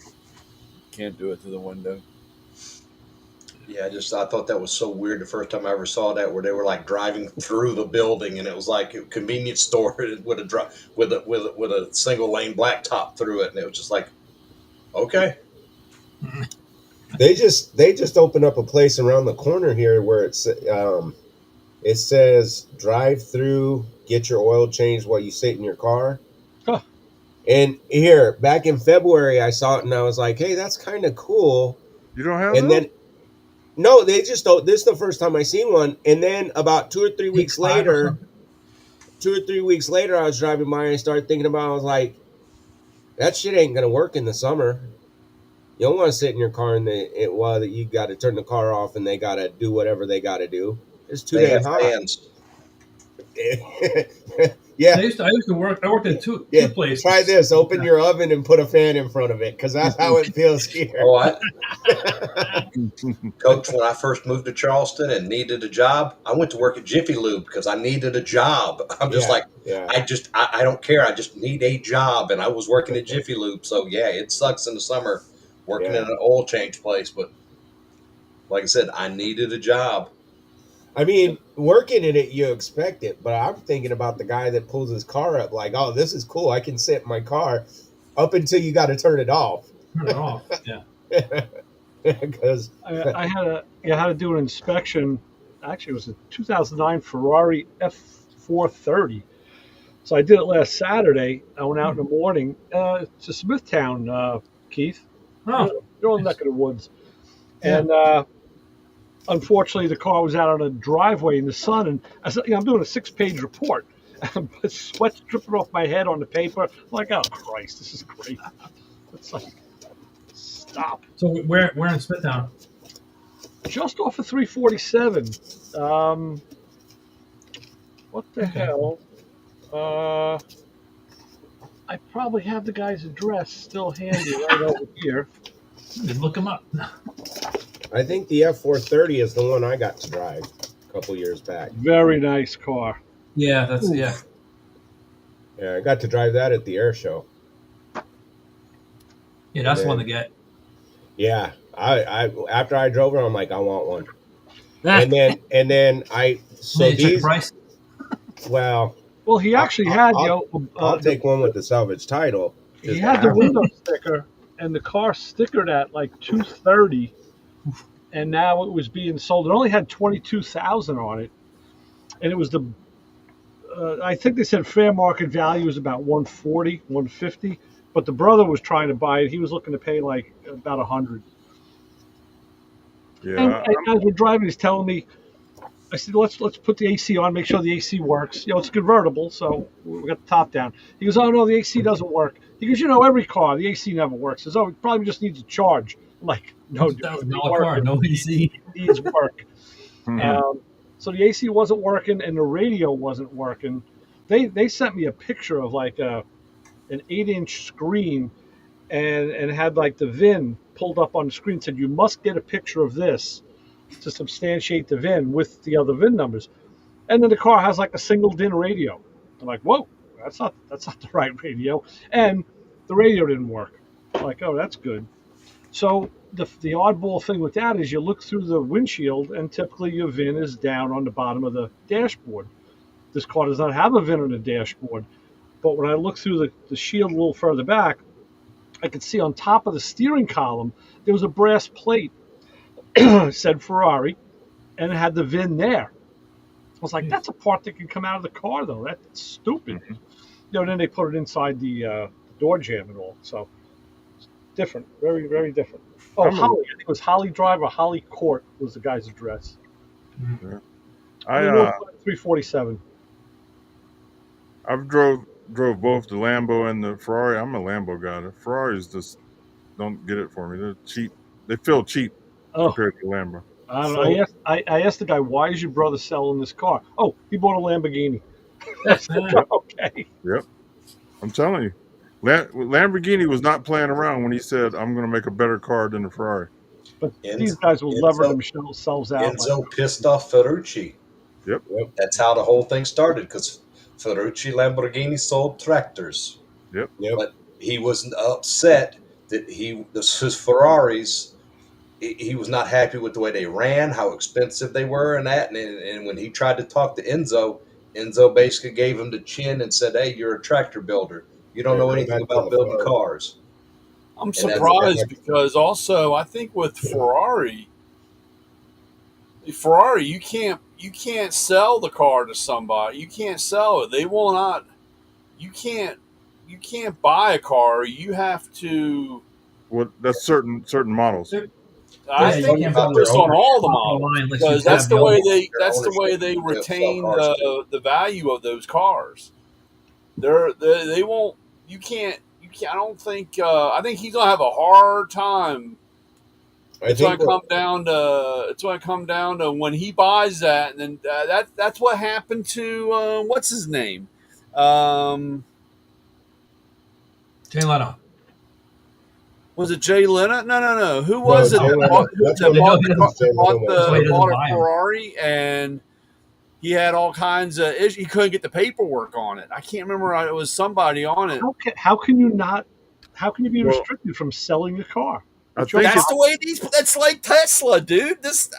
Speaker 5: Yeah, I thought that was so weird the first time I ever saw that, where they were like driving through the building, and it was like a convenience store with a single lane blacktop through it, and it was just like, okay.
Speaker 7: They just opened up a place around the corner here where it says drive through, get your oil changed while you sit in your car.
Speaker 2: Huh.
Speaker 7: And here, back in February, I saw it and I was like, hey, that's kind of cool.
Speaker 1: You don't have
Speaker 7: And
Speaker 1: those?
Speaker 7: then, no, they just don't. This is the first time I seen one. And then about 2 or 3 weeks later, I was driving by and I started thinking about it. I was like, that shit ain't going to work in the summer. You don't want to sit in your car while you got to turn the car off and they got to do whatever they got to do. It's too
Speaker 5: They
Speaker 7: damn
Speaker 5: have
Speaker 7: hot.
Speaker 5: fans.
Speaker 7: Yeah.
Speaker 8: I used to work. I worked at two places.
Speaker 7: Try this. Open your oven and put a fan in front of it, because that's how it feels here.
Speaker 5: Coach, when I first moved to Charleston and needed a job, I went to work at Jiffy Lube because I needed a job. I'm just I don't care. I just need a job. And I was working at Jiffy Lube. So, yeah, it sucks in the summer working in an oil change place. But like I said, I needed a job.
Speaker 7: I mean, working in it, you expect it. But I'm thinking about the guy that pulls his car up like, oh, this is cool. I can sit in my car up until you got to turn it off.
Speaker 8: Turn it off, yeah.
Speaker 7: Because
Speaker 2: I had to do an inspection. Actually, it was a 2009 Ferrari F430. So I did it last Saturday. I went out in the morning to Smithtown, Keith.
Speaker 8: Oh,
Speaker 2: They're all neck of the woods.
Speaker 8: Yeah.
Speaker 2: And unfortunately, the car was out on a driveway in the sun. And I said, I'm doing a 6-page report. But sweat's dripping off my head on the paper. I'm like, oh, Christ, this is great. It's like, stop.
Speaker 8: So where in Smithtown?
Speaker 2: Just off of 347. What the hell? I probably have the guy's address still handy right over here.
Speaker 8: Just look him up.
Speaker 7: I think the F430 is the one I got to drive a couple years back.
Speaker 2: Very nice car.
Speaker 8: Yeah, that's yeah.
Speaker 7: Yeah, I got to drive that at the air show.
Speaker 8: Yeah, that's the one to get.
Speaker 7: Yeah, I after I drove her, I'm like, I want one. and then
Speaker 8: check price.
Speaker 7: Well,
Speaker 2: he actually had
Speaker 7: I'll take one with the salvage title.
Speaker 2: He had the window sticker and the car stickered at like $230, and now it was being sold. It only had 22,000 on it, and it was I think they said fair market value was about 140, 150. But the brother was trying to buy it. He was looking to pay like about 100.
Speaker 1: Yeah.
Speaker 2: And as we're driving, he's telling me, I said, let's put the AC on, make sure the AC works. It's a convertible, so we got the top down. He goes, oh no, the AC doesn't work. He goes, every car, the AC never works. He says, oh, it probably just needs a charge. I'm like, no, dude,
Speaker 8: car, no AC.
Speaker 2: It needs work. So the AC wasn't working and the radio wasn't working. They sent me a picture of like an 8-inch screen and had like the VIN pulled up on the screen, said you must get a picture of this to substantiate the VIN with the other VIN numbers. And then the car has like a single DIN radio. I'm like, whoa, that's not the right radio. And the radio didn't work. I'm like, oh, that's good. So the oddball thing with that is you look through the windshield and typically your VIN is down on the bottom of the dashboard. This car does not have a VIN on the dashboard. But when I look through the shield a little further back, I could see on top of the steering column, there was a brass plate, said Ferrari, and it had the VIN there. I was like, that's a part that can come out of the car, though. That's stupid. Then they put it inside the door jamb and all. So, it's different. Very, very different. Oh, Holly. I think it was Holly Drive or Holly Court was the guy's address.
Speaker 1: I
Speaker 2: mean, we'll put 347.
Speaker 1: I've drove both the Lambo and the Ferrari. I'm a Lambo guy. The Ferraris just don't get it for me. They're cheap. They feel cheap
Speaker 2: Oh,
Speaker 1: compared to the Lambo.
Speaker 2: I don't know.
Speaker 7: So
Speaker 2: I asked the guy, why is your brother selling this car? Oh, he bought a Lamborghini. I said,
Speaker 1: Yep.
Speaker 2: okay.
Speaker 1: Yep. I'm telling you. Lamborghini was not playing around when he said, I'm going to make a better car than the Ferrari.
Speaker 2: But these guys will lever themselves out.
Speaker 5: Enzo pissed off Ferrucci.
Speaker 1: Yep.
Speaker 5: That's how the whole thing started, because Ferrucci Lamborghini sold tractors.
Speaker 1: Yep.
Speaker 5: But he was upset that his Ferraris, he was not happy with the way they ran, how expensive they were, and that. And when he tried to talk to Enzo, Enzo basically gave him the chin and said, "Hey, you're a tractor builder. You don't know anything about building cars."
Speaker 4: I'm surprised because also I think with Ferrari, you can't sell the car to somebody. You can't sell it. They will not. You can't buy a car. You have to.
Speaker 1: Well, that's certain models.
Speaker 4: I think it's focused on all the models because that's the way they retain the value of those cars. They won't. You can't. I don't think. I think he's gonna have a hard time. It's gonna come down to when he buys that, and then that's what happened to what's his name,
Speaker 8: Jay Leno.
Speaker 4: Was it Jay Leno? No. Who was it that bought a Ferrari and he had all kinds of issues? He couldn't get the paperwork on it. I can't remember. It was somebody on it.
Speaker 2: How can you not? How can you be restricted from selling a car?
Speaker 4: That's the way that's like Tesla, dude. It's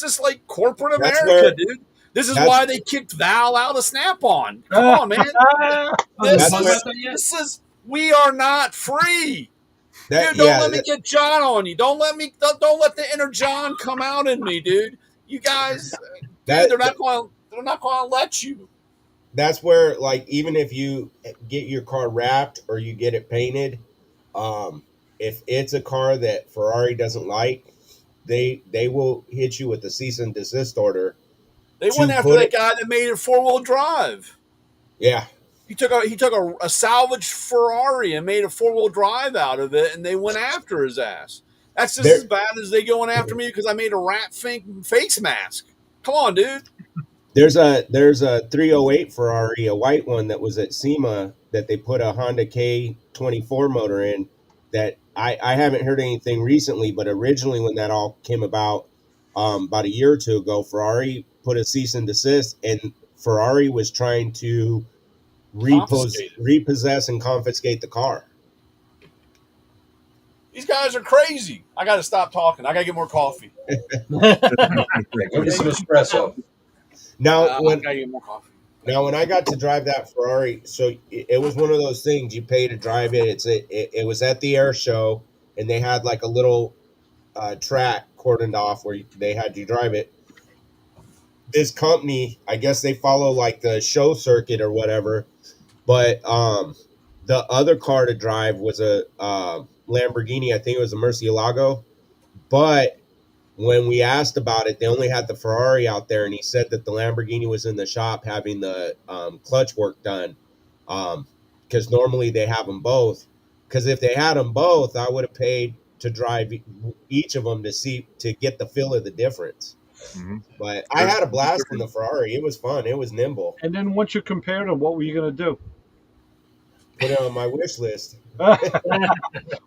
Speaker 4: just like corporate America, dude. This is why they kicked Val out of Snap-on. Come on, man. We are not free. Dude, don't let me get John on you. Don't let the inner John come out in me, dude. You guys, they're not going to let you.
Speaker 7: That's where, like, even if you get your car wrapped or you get it painted, if it's a car that Ferrari doesn't like, they will hit you with a cease and desist order.
Speaker 4: They went after that guy that made it 4-wheel drive.
Speaker 7: Yeah.
Speaker 4: He took a salvaged Ferrari and made a 4-wheel drive out of it, and they went after his ass. That's just as bad as they going after me because I made a rat face mask. Come on, dude.
Speaker 7: There's a 308 Ferrari, a white one that was at SEMA that they put a Honda K24 motor in. That I haven't heard anything recently, but originally when that all came about a year or two ago, Ferrari put a cease and desist, and Ferrari was trying to repossess and confiscate the car.
Speaker 4: These guys are crazy. I got to stop talking. I got to get more coffee.
Speaker 5: Go get some espresso.
Speaker 7: Now, when I got to drive that Ferrari, so it was one of those things you pay to drive it. It was at the air show, and they had like a little track cordoned off where they had you drive it. This company, I guess they follow like the show circuit or whatever, but the other car to drive was a Lamborghini. I think it was a Murcielago, but when we asked about it, they only had the Ferrari out there, and he said that the Lamborghini was in the shop having the clutch work done, because normally they have them both. Because if they had them both, I would have paid to drive each of them to get the feel of the difference. Mm-hmm. But I had a blast in the Ferrari. It was fun. It was nimble.
Speaker 2: And then once you compared them, what were you going to do?
Speaker 7: Put it on my wish list.
Speaker 2: Well,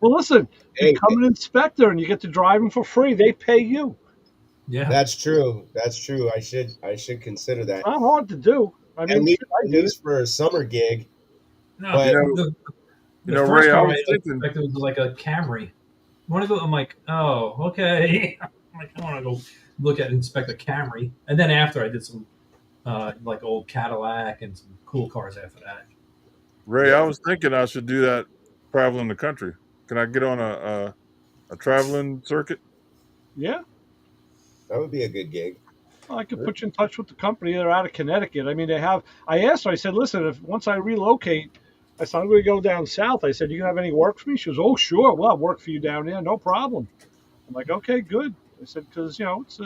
Speaker 2: listen, you become an inspector and you get to drive them for free. They pay you.
Speaker 7: Yeah, that's true. I should consider that.
Speaker 2: It's not hard to do. I mean,
Speaker 7: at least for a summer gig.
Speaker 8: No, but the first Ray, I was thinking it was like a Camry. I'm like, oh, okay. I'm like, I want to go inspect a Camry, and then after I did some like old Cadillac and some cool cars after that.
Speaker 1: Ray, I was thinking I should do that traveling the country. Can I get on a traveling circuit?
Speaker 2: Yeah.
Speaker 7: That would be a good gig.
Speaker 2: Well, I could put you in touch with the company. They're out of Connecticut. I mean, I asked her, I said, listen, once I relocate, I said, I'm going to go down south. I said, you have any work for me? She goes, oh, sure. Well, I'll work for you down there. No problem. I'm like, okay, good. I said, because, it's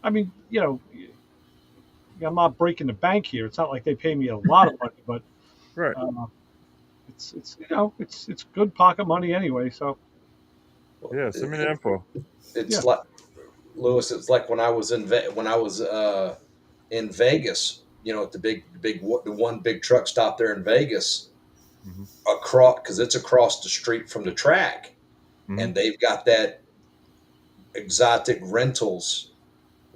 Speaker 2: I mean, I'm not breaking the bank here. It's not like they pay me a lot of money, but
Speaker 1: Right.
Speaker 2: it's good pocket money anyway. So
Speaker 1: Yeah. Send me the info.
Speaker 5: It's
Speaker 2: Yeah.
Speaker 5: like Lewis. It's like when I was in Vegas. At the one big truck stop there in Vegas,
Speaker 1: Hmm.
Speaker 5: across because it's across the street from the track,
Speaker 1: Hmm.
Speaker 5: and they've got that exotic rentals.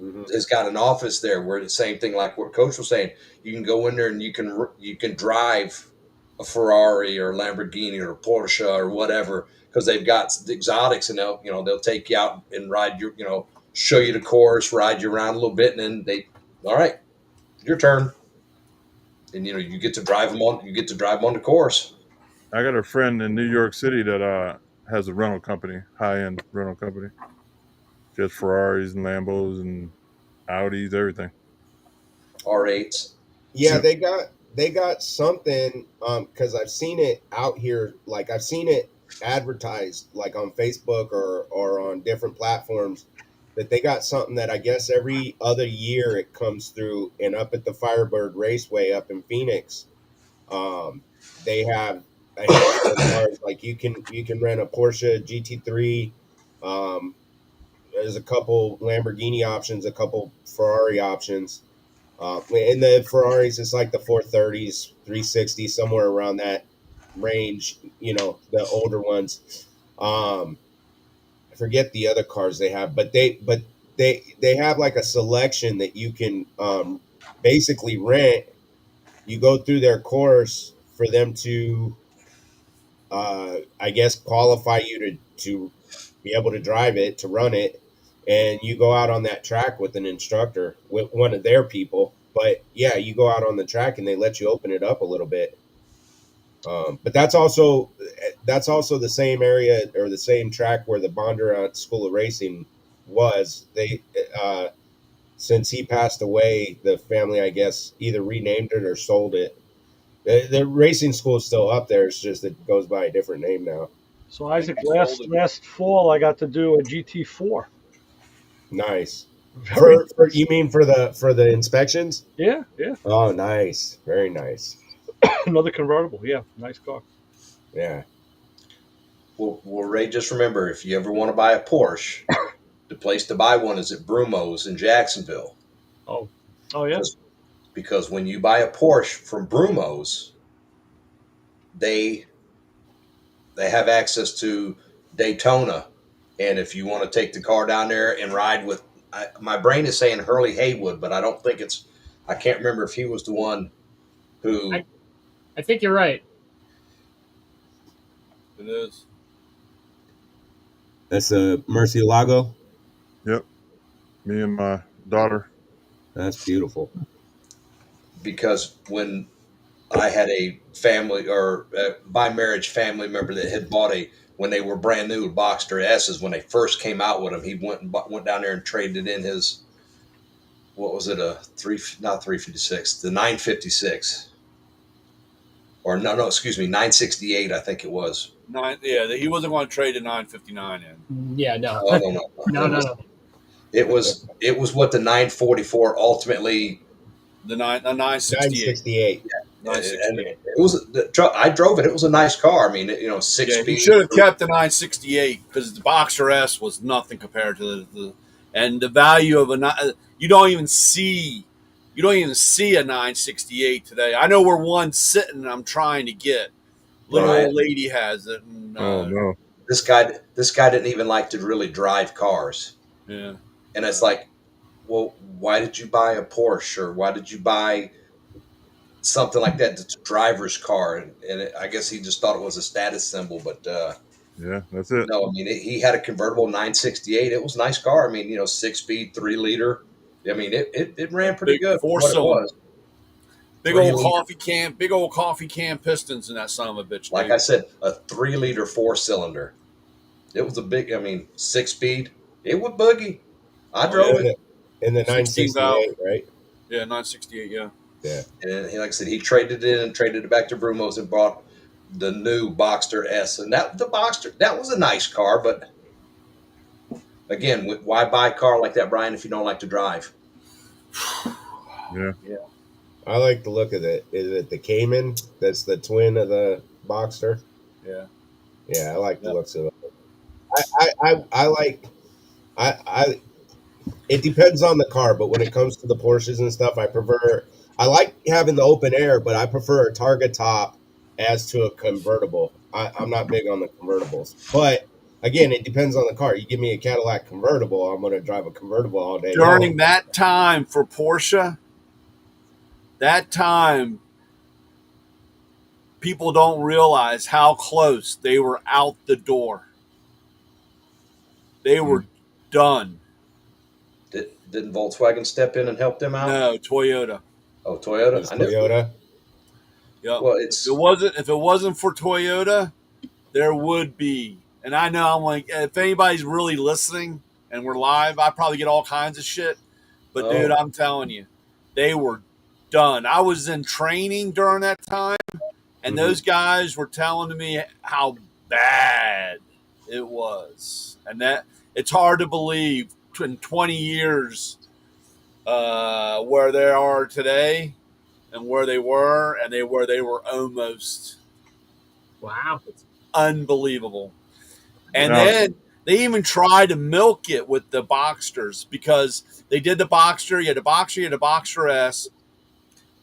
Speaker 7: Mhm.
Speaker 5: Has got an office there where the same thing like what Coach was saying. You can go in there and you can drive a Ferrari or a Lamborghini or a Porsche or whatever because they've got the exotics, and they'll take you out and ride show you the course, ride you around a little bit, and then all right, your turn, and you get to drive them on the course.
Speaker 1: I got a friend in New York City that has a rental company, high-end rental company. Just Ferraris and Lambos and Audis, everything.
Speaker 5: R8s.
Speaker 7: Yeah,
Speaker 1: Yeah.
Speaker 7: they got something because I've seen it out here. Like I've seen it advertised like on Facebook or on different platforms that they got something that I guess every other year it comes through, and up at the Firebird Raceway up in Phoenix, um, they have a handful of cars. Like you can rent a Porsche GT3. Um, there's a couple Lamborghini options, a couple Ferrari options. In the Ferraris, it's like the 430s, 360, somewhere around that range. The older ones. I forget the other cars they have, but they have like a selection that you can basically rent. You go through their course for them to, I guess, qualify you to be able to drive it, to run it, and you go out on that track with an instructor, with one of their people. But yeah, you go out on the track and they let you open it up a little bit. But that's also the same area or the same track where the Bondurant School of Racing was. They since he passed away, the family, I guess, either renamed it or sold it. The racing school is still up there. It's just it goes by a different name now.
Speaker 2: So Isaac,
Speaker 4: I sold it.
Speaker 2: last fall I got to do a GT4.
Speaker 7: Nice.
Speaker 2: Very
Speaker 7: For you mean for the inspections?
Speaker 2: yeah.
Speaker 7: Oh, nice. Very nice.
Speaker 2: Another convertible. Yeah, nice car.
Speaker 7: Yeah.
Speaker 5: Well, Ray, just remember, if you ever want to buy a Porsche, the place to buy one is at Brumo's in Jacksonville.
Speaker 2: Oh yeah.
Speaker 5: Because when you buy a Porsche from Brumo's, they have access to Daytona, and if you want to take the car down there and ride with, my brain is saying Hurley Haywood, but I don't think I can't remember if he was the one who.
Speaker 6: I think you're right.
Speaker 4: It is.
Speaker 7: That's a Murcielago.
Speaker 1: Yep. Me and my daughter.
Speaker 7: That's beautiful.
Speaker 5: Because when I had a family or by marriage family member that had bought when they were brand new Boxster S's when they first came out with them, he went down there and traded in his, what was it, not 356, the 956, or no, excuse me, 968, I think it was.
Speaker 4: He wasn't going to trade a 959 in.
Speaker 6: Yeah, no.
Speaker 5: No. It was what the 944 ultimately.
Speaker 4: The 968.
Speaker 7: 968.
Speaker 5: Yeah. And it was I drove it. It was a nice car. I mean, 6 speed.
Speaker 4: You should have kept the 968 because the Boxster S was nothing compared to and the value of you don't even see a 968 today. I know where one's sitting and I'm trying to get. Little old lady has it. And,
Speaker 1: Oh no.
Speaker 5: This guy didn't even like to really drive cars.
Speaker 4: Yeah.
Speaker 5: And it's like, well, why did you buy a Porsche, or why did you buy something like that? It's a driver's car, and I guess he just thought it was a status symbol. But
Speaker 1: yeah, that's it.
Speaker 5: No, I mean he had a convertible 968. It was a nice car. I mean, 6-speed, 3-liter. I mean, it ran pretty good for what it was.
Speaker 4: Big old coffee can pistons in that son of a bitch.
Speaker 5: Like I said, a 3-liter 4-cylinder. It was a big. 6-speed. It would boogie. I drove it
Speaker 7: in the 968, right?
Speaker 4: Yeah, 968. Yeah.
Speaker 7: Yeah.
Speaker 5: And like I said, he traded it in and traded it back to Brumo's and bought the new Boxster S. And that was a nice car, but again, why buy a car like that, Brian, if you don't like to drive?
Speaker 1: Yeah.
Speaker 7: I like the look of it. Is it the Cayman? That's the twin of the Boxster.
Speaker 4: Yeah.
Speaker 7: Yeah, I like the
Speaker 4: Yep.
Speaker 7: looks of it. I like I it depends on the car, but when it comes to the Porsches and stuff, I like having the open air, but I prefer a Targa top as to a convertible. I'm not big on the convertibles. But again, it depends on the car. You give me a Cadillac convertible, I'm gonna drive a convertible all day
Speaker 4: During
Speaker 7: long.
Speaker 4: that time for Porsche, that time, people don't realize how close they were out the door. They were done.
Speaker 5: Didn't Volkswagen step in and help them out?
Speaker 4: No, Toyota.
Speaker 5: Oh, Toyota.
Speaker 7: It's Toyota.
Speaker 4: Yep.
Speaker 5: Well,
Speaker 4: if it wasn't for Toyota, there would be. And I know I'm like, if anybody's really listening and we're live, I probably get all kinds of shit. But dude, I'm telling you, they were done. I was in training during that time, and those guys were telling me how bad it was, and that it's hard to believe in 20 years where they are today and where they were, and where they were almost.
Speaker 6: Wow.
Speaker 4: It's unbelievable. And then they even tried to milk it with the Boxsters, because they did the Boxster. You had the Boxster, you had the Boxster S,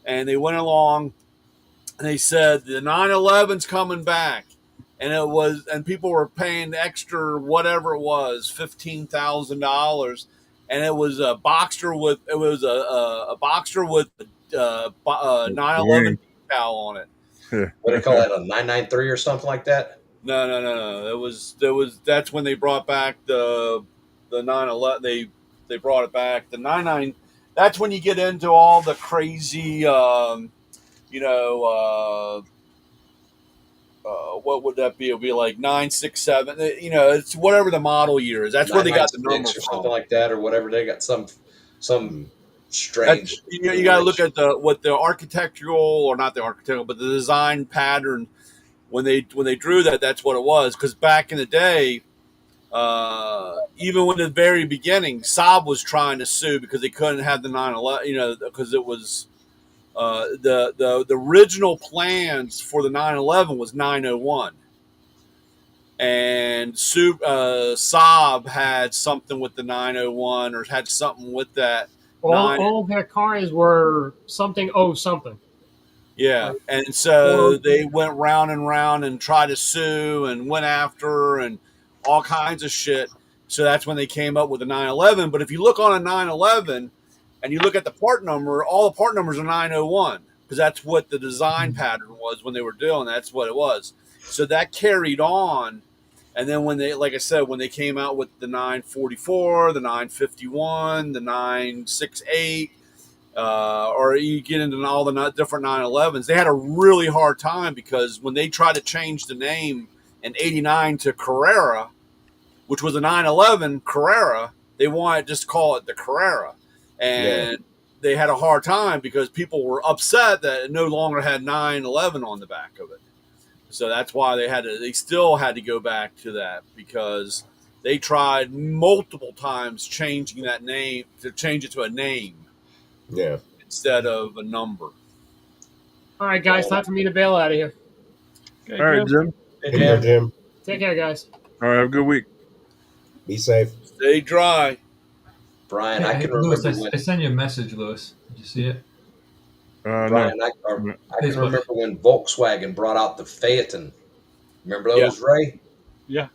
Speaker 4: and they went along and they said the 911's coming back, and people were paying extra whatever it was, $15,000, and it was a Boxster with a Boxster with 911 decal on it.
Speaker 5: What do they call that? A 993 or something like that?
Speaker 4: No. That's when they brought back the 911. They brought it back. The 99. That's when you get into all the crazy, what would that be? It'll be like 967. It's whatever the model year is. That's where they got the number
Speaker 5: or something like that, or whatever. They got some strange.
Speaker 4: You got to look at what the architectural, or not the architectural, but the design pattern. When they drew that, that's what it was. Because back in the day, even in the very beginning, Saab was trying to sue because they couldn't have the 911. Because it was the original plans for the 911 was 901, and Saab had something with the 901, or had something with that.
Speaker 6: All their cars were something.
Speaker 4: Yeah, and so they went round and round and tried to sue and went after and all kinds of shit. So that's when they came up with the 911. But if you look on a 911 and you look at the part number, all the part numbers are 901, because that's what the design pattern was when they were doing. That's what it was. So that carried on. And then when like I said, when they came out with the 944, the 951, the 968, or you get into all the different 911s, they had a really hard time, because when they tried to change the name in '89 to Carrera, which was a 911 Carrera, they wanted to just call it the Carrera. And they had a hard time because people were upset that it no longer had 911 on the back of it. So that's why they still had to go back to that, because they tried multiple times changing that name, to change it to a name.
Speaker 7: Yeah.
Speaker 4: Instead of a number.
Speaker 6: All right, guys, time for me to bail out of here.
Speaker 1: Okay, all right, Jim.
Speaker 7: Hey, Jim.
Speaker 6: Take care, guys.
Speaker 1: All right, have a good week.
Speaker 7: Be safe.
Speaker 4: Stay dry.
Speaker 5: Brian,
Speaker 8: hey,
Speaker 5: I can remember
Speaker 8: Lewis, I sent you a message, Lewis. Did you see it?
Speaker 5: Brian,
Speaker 1: no.
Speaker 5: I can remember when Volkswagen brought out the Phaeton. Remember those, Ray?
Speaker 2: Yeah.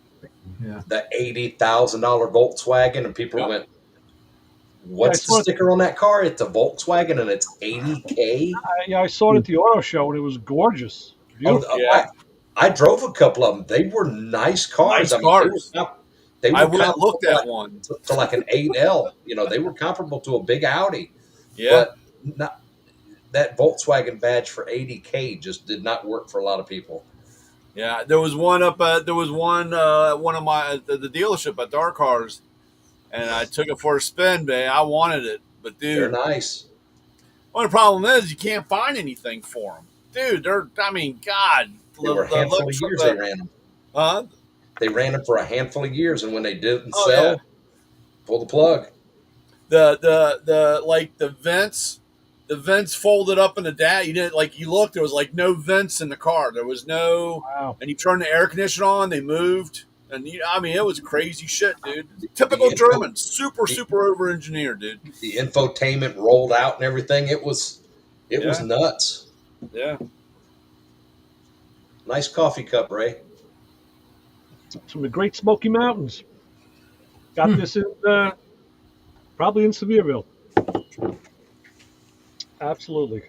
Speaker 5: The $80,000 Volkswagen, and people went, "What's the sticker on that car? It's a Volkswagen, and it's $80K."
Speaker 2: I saw it at the auto show, and it was gorgeous. Beautiful.
Speaker 5: I drove a couple of them. They were nice cars.
Speaker 4: Nice cars.
Speaker 5: They were
Speaker 4: I went and looked at one
Speaker 5: to like an 8L. They were comparable to a big Audi.
Speaker 4: Yeah.
Speaker 5: But that Volkswagen badge for $80K just did not work for a lot of people.
Speaker 4: Yeah, there was one one of my the dealership at Dark Cars, and I took it for a spin, man. I wanted it, but dude,
Speaker 5: they're nice.
Speaker 4: Well, the problem is you can't find anything for them, dude. God,
Speaker 5: they were a handful of years. They ran them.
Speaker 4: Huh?
Speaker 5: They ran them for a handful of years, and when they didn't sell, Pull the plug.
Speaker 4: The vents folded up in the dash. You didn't like you looked. There was like no vents in the car. There was no.
Speaker 2: Wow.
Speaker 4: And you turned the air conditioner on. They moved. And I mean, it was crazy shit, dude.
Speaker 5: The
Speaker 4: Typical
Speaker 5: info-
Speaker 4: German, super over engineered, dude.
Speaker 5: The infotainment rolled out and everything. It was nuts.
Speaker 4: Yeah.
Speaker 5: Nice coffee cup, Ray.
Speaker 2: From the Great Smoky Mountains. Got this in probably in Sevierville. Absolutely.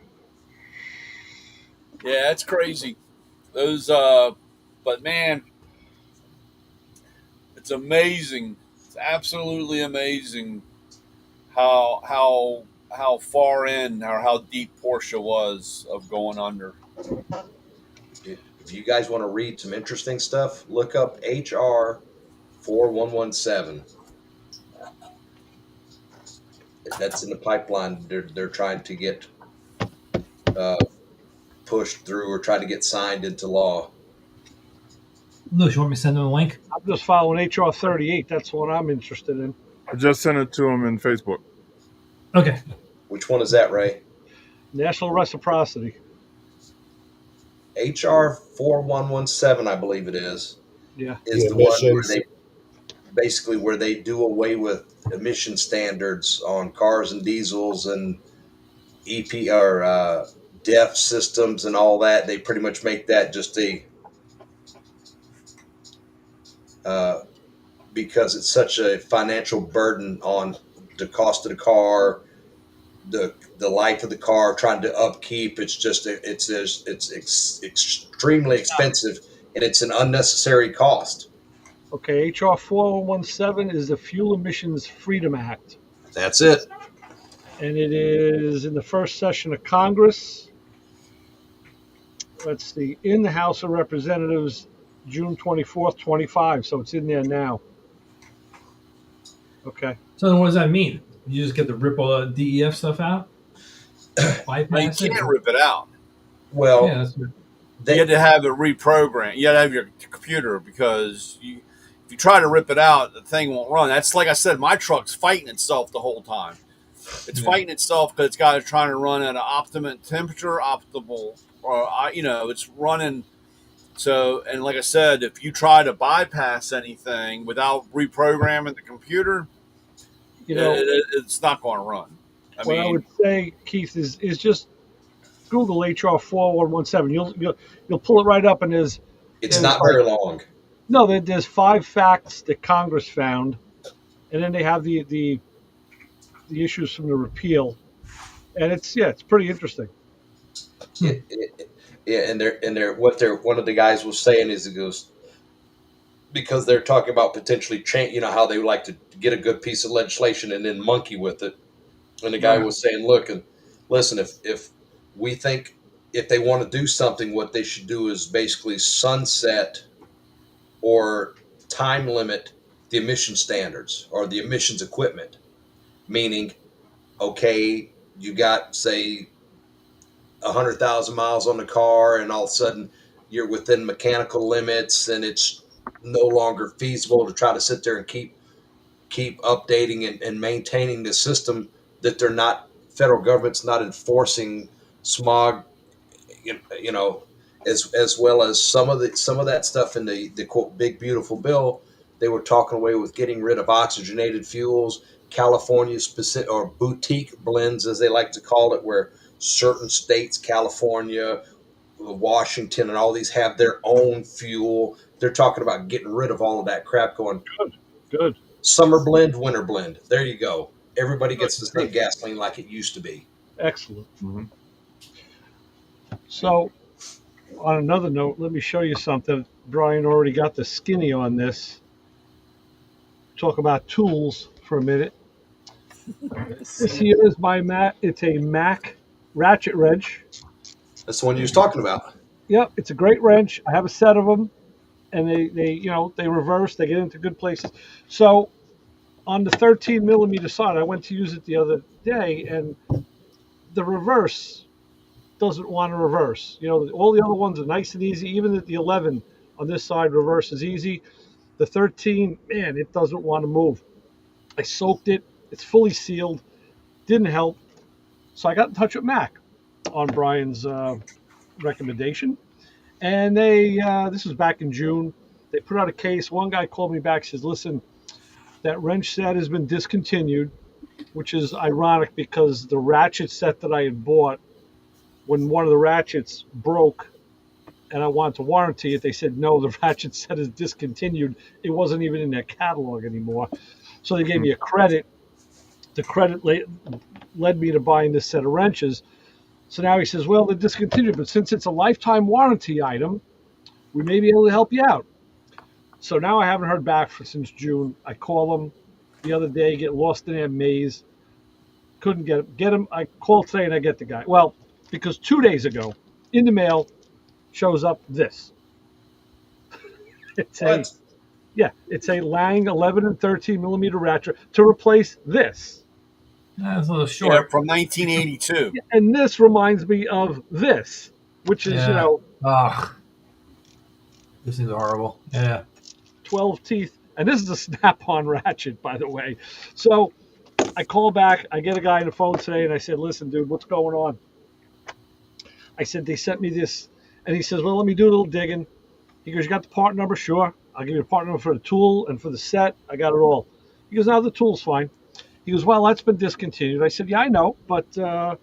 Speaker 4: Yeah, it's crazy. Those, but man, it's amazing. It's absolutely amazing how far in or how deep Porsche was of going under.
Speaker 5: If you guys want to read some interesting stuff, look up HR 4117. That's in the pipeline. They're trying to get pushed through or try to get signed into law.
Speaker 8: Lewis, you want me to send them a link?
Speaker 2: I'm just following HR 38. That's what I'm interested in.
Speaker 1: I just sent it to him in Facebook.
Speaker 8: Okay.
Speaker 5: Which one is that, Ray?
Speaker 2: National Reciprocity.
Speaker 5: HR 4117, I believe it is.
Speaker 2: Yeah.
Speaker 5: Is the one where they do away with emission standards on cars and diesels and EP or DEF systems and all that. They pretty much make that just because it's such a financial burden on the cost of the car, the life of the car, trying to upkeep. It's extremely expensive, and it's an unnecessary cost.
Speaker 2: Okay, HR 4117 is the Fuel Emissions Freedom Act.
Speaker 5: That's it.
Speaker 2: And it is in the first session of Congress. Let's see, in the House of Representatives, June 24th, 25. So it's in there now. Okay.
Speaker 8: So then what does that mean? You just get to rip all the DEF stuff out?
Speaker 4: Bypass you can't rip it out.
Speaker 5: Well,
Speaker 8: yeah,
Speaker 4: you had to have it reprogrammed. You had to have your computer because if you try to rip it out, the thing won't run. That's like I said, my truck's fighting itself the whole time. It's fighting itself because it's trying to run at an optimum temperature, it's running. So, and like I said, if you try to bypass anything without reprogramming the computer, it's not going to run.
Speaker 2: I would say, Keith, is just Google HR 4117. You'll pull it right up, and there's
Speaker 5: not very long.
Speaker 2: No, there's 5 facts that Congress found, and then they have the issues from the repeal, and it's pretty interesting.
Speaker 5: And one of the guys was saying is it goes because they're talking about potentially change. You know how they like to get a good piece of legislation and then monkey with it. And the guy was saying, look and listen, if we think if they want to do something, what they should do is basically sunset or time limit the emission standards or the emissions equipment. Meaning, okay, you got, say, 100,000 miles on the car, and all of a sudden you're within mechanical limits, and it's no longer feasible to try to sit there and keep updating and maintaining the system that federal government's not enforcing smog, as well as some of that stuff in the quote big beautiful bill. They were talking away with getting rid of oxygenated fuels, California specific or boutique blends, as they like to call it, where certain states, California, Washington, and all these have their own fuel. They're talking about getting rid of all of that crap. Going
Speaker 2: good.
Speaker 5: Summer blend, winter blend. There you go. Everybody gets the same gasoline like it used to be.
Speaker 2: Excellent. Mm-hmm. So, on another note, let me show you something. Brian already got the skinny on this. Talk about tools for a minute. This here is my Mac. It's a Mac ratchet wrench.
Speaker 5: That's the one you was talking about.
Speaker 2: Yep, it's a great wrench. I have a set of them, and they reverse. They get into good places. So on the 13 millimeter side, I went to use it the other day, and the reverse doesn't want to reverse. All the other ones are nice and easy. Even at the 11 on this side, reverse is easy. The 13, man, it doesn't want to move. I soaked it. It's fully sealed. Didn't help. So I got in touch with Mac on Brian's recommendation. And this was back in June. They put out a case. One guy called me back, says, listen, that wrench set has been discontinued, which is ironic because the ratchet set that I had bought, when one of the ratchets broke and I wanted to warranty it, they said, no, the ratchet set is discontinued. It wasn't even in their catalog anymore. So they gave me a credit. The credit led me to buying this set of wrenches. So now he says, well, they're discontinued, but since it's a lifetime warranty item, we may be able to help you out. So now I haven't heard back since June. I call them the other day, get lost in their maze. Couldn't get him. I called today and I get the guy. Well, because 2 days ago, in the mail, shows up this. It's a Lang 11 and 13 millimeter ratchet to replace this.
Speaker 8: That's a little short.
Speaker 4: From 1982.
Speaker 2: And this reminds me of this, which is,
Speaker 8: this is horrible. Yeah.
Speaker 2: 12 teeth. And this is a snap-on ratchet, by the way. So I call back. I get a guy on the phone today, and I said, listen, dude, what's going on? I said, they sent me this. And he says, well, let me do a little digging. He goes, you got the part number? Sure. I'll give you the part number for the tool and for the set. I got it all. He goes, now the tool's fine. He goes, well, that's been discontinued. I said, yeah, I know. But, they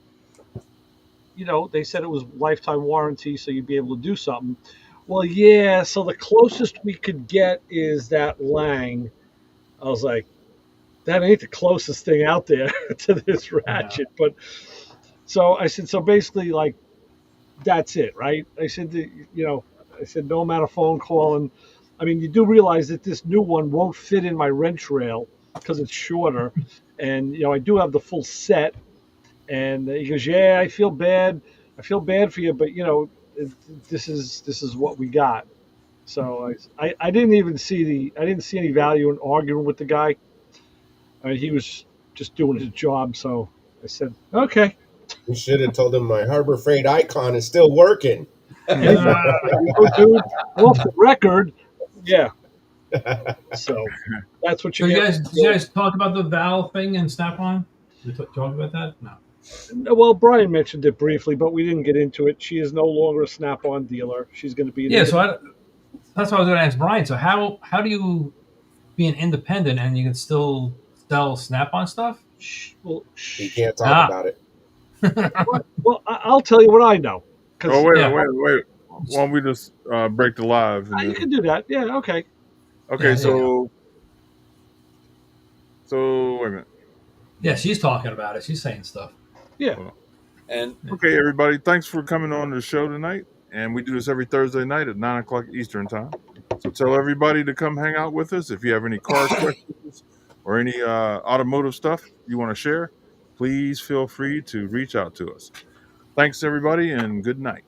Speaker 2: said it was lifetime warranty, so you'd be able to do something. Well, yeah, so the closest we could get is that Lang. I was like, that ain't the closest thing out there to this ratchet. Yeah. But so I said, so basically, like, that's it, right? I said, no amount of phone calling. I mean, you do realize that this new one won't fit in my wrench rail because it's shorter. And, I do have the full set. And he goes, yeah, I feel bad. I feel bad for you, but, this is what we got. So I didn't see any value in arguing with the guy. I mean, he was just doing his job. So I said, okay.
Speaker 7: You should have told him my Harbor Freight icon is still working.
Speaker 2: Dude, off the record. Yeah. So that's what you get.
Speaker 8: Did you guys talk about the valve thing and Snap-on? Did you talk about that? No.
Speaker 2: Well, Brian mentioned it briefly, but we didn't get into it. She is no longer a Snap-on dealer. She's going to be.
Speaker 8: Yeah, so that's what I was going to ask Brian. So how do you be an independent and you can still sell Snap-on stuff?
Speaker 7: Well, he can't talk about it.
Speaker 2: Well, I'll tell you what I know.
Speaker 1: Oh, wait. Why don't we just break the live?
Speaker 2: You can do that. Yeah, okay.
Speaker 1: Okay,
Speaker 8: yeah,
Speaker 1: so wait a minute.
Speaker 8: Yeah, she's talking about it. She's saying stuff.
Speaker 2: Yeah.
Speaker 4: And
Speaker 1: okay, everybody, thanks for coming on the show tonight. And we do this every Thursday night at 9 o'clock Eastern time. So tell everybody to come hang out with us. If you have any car questions or any automotive stuff you want to share, please feel free to reach out to us. Thanks, everybody, and good night.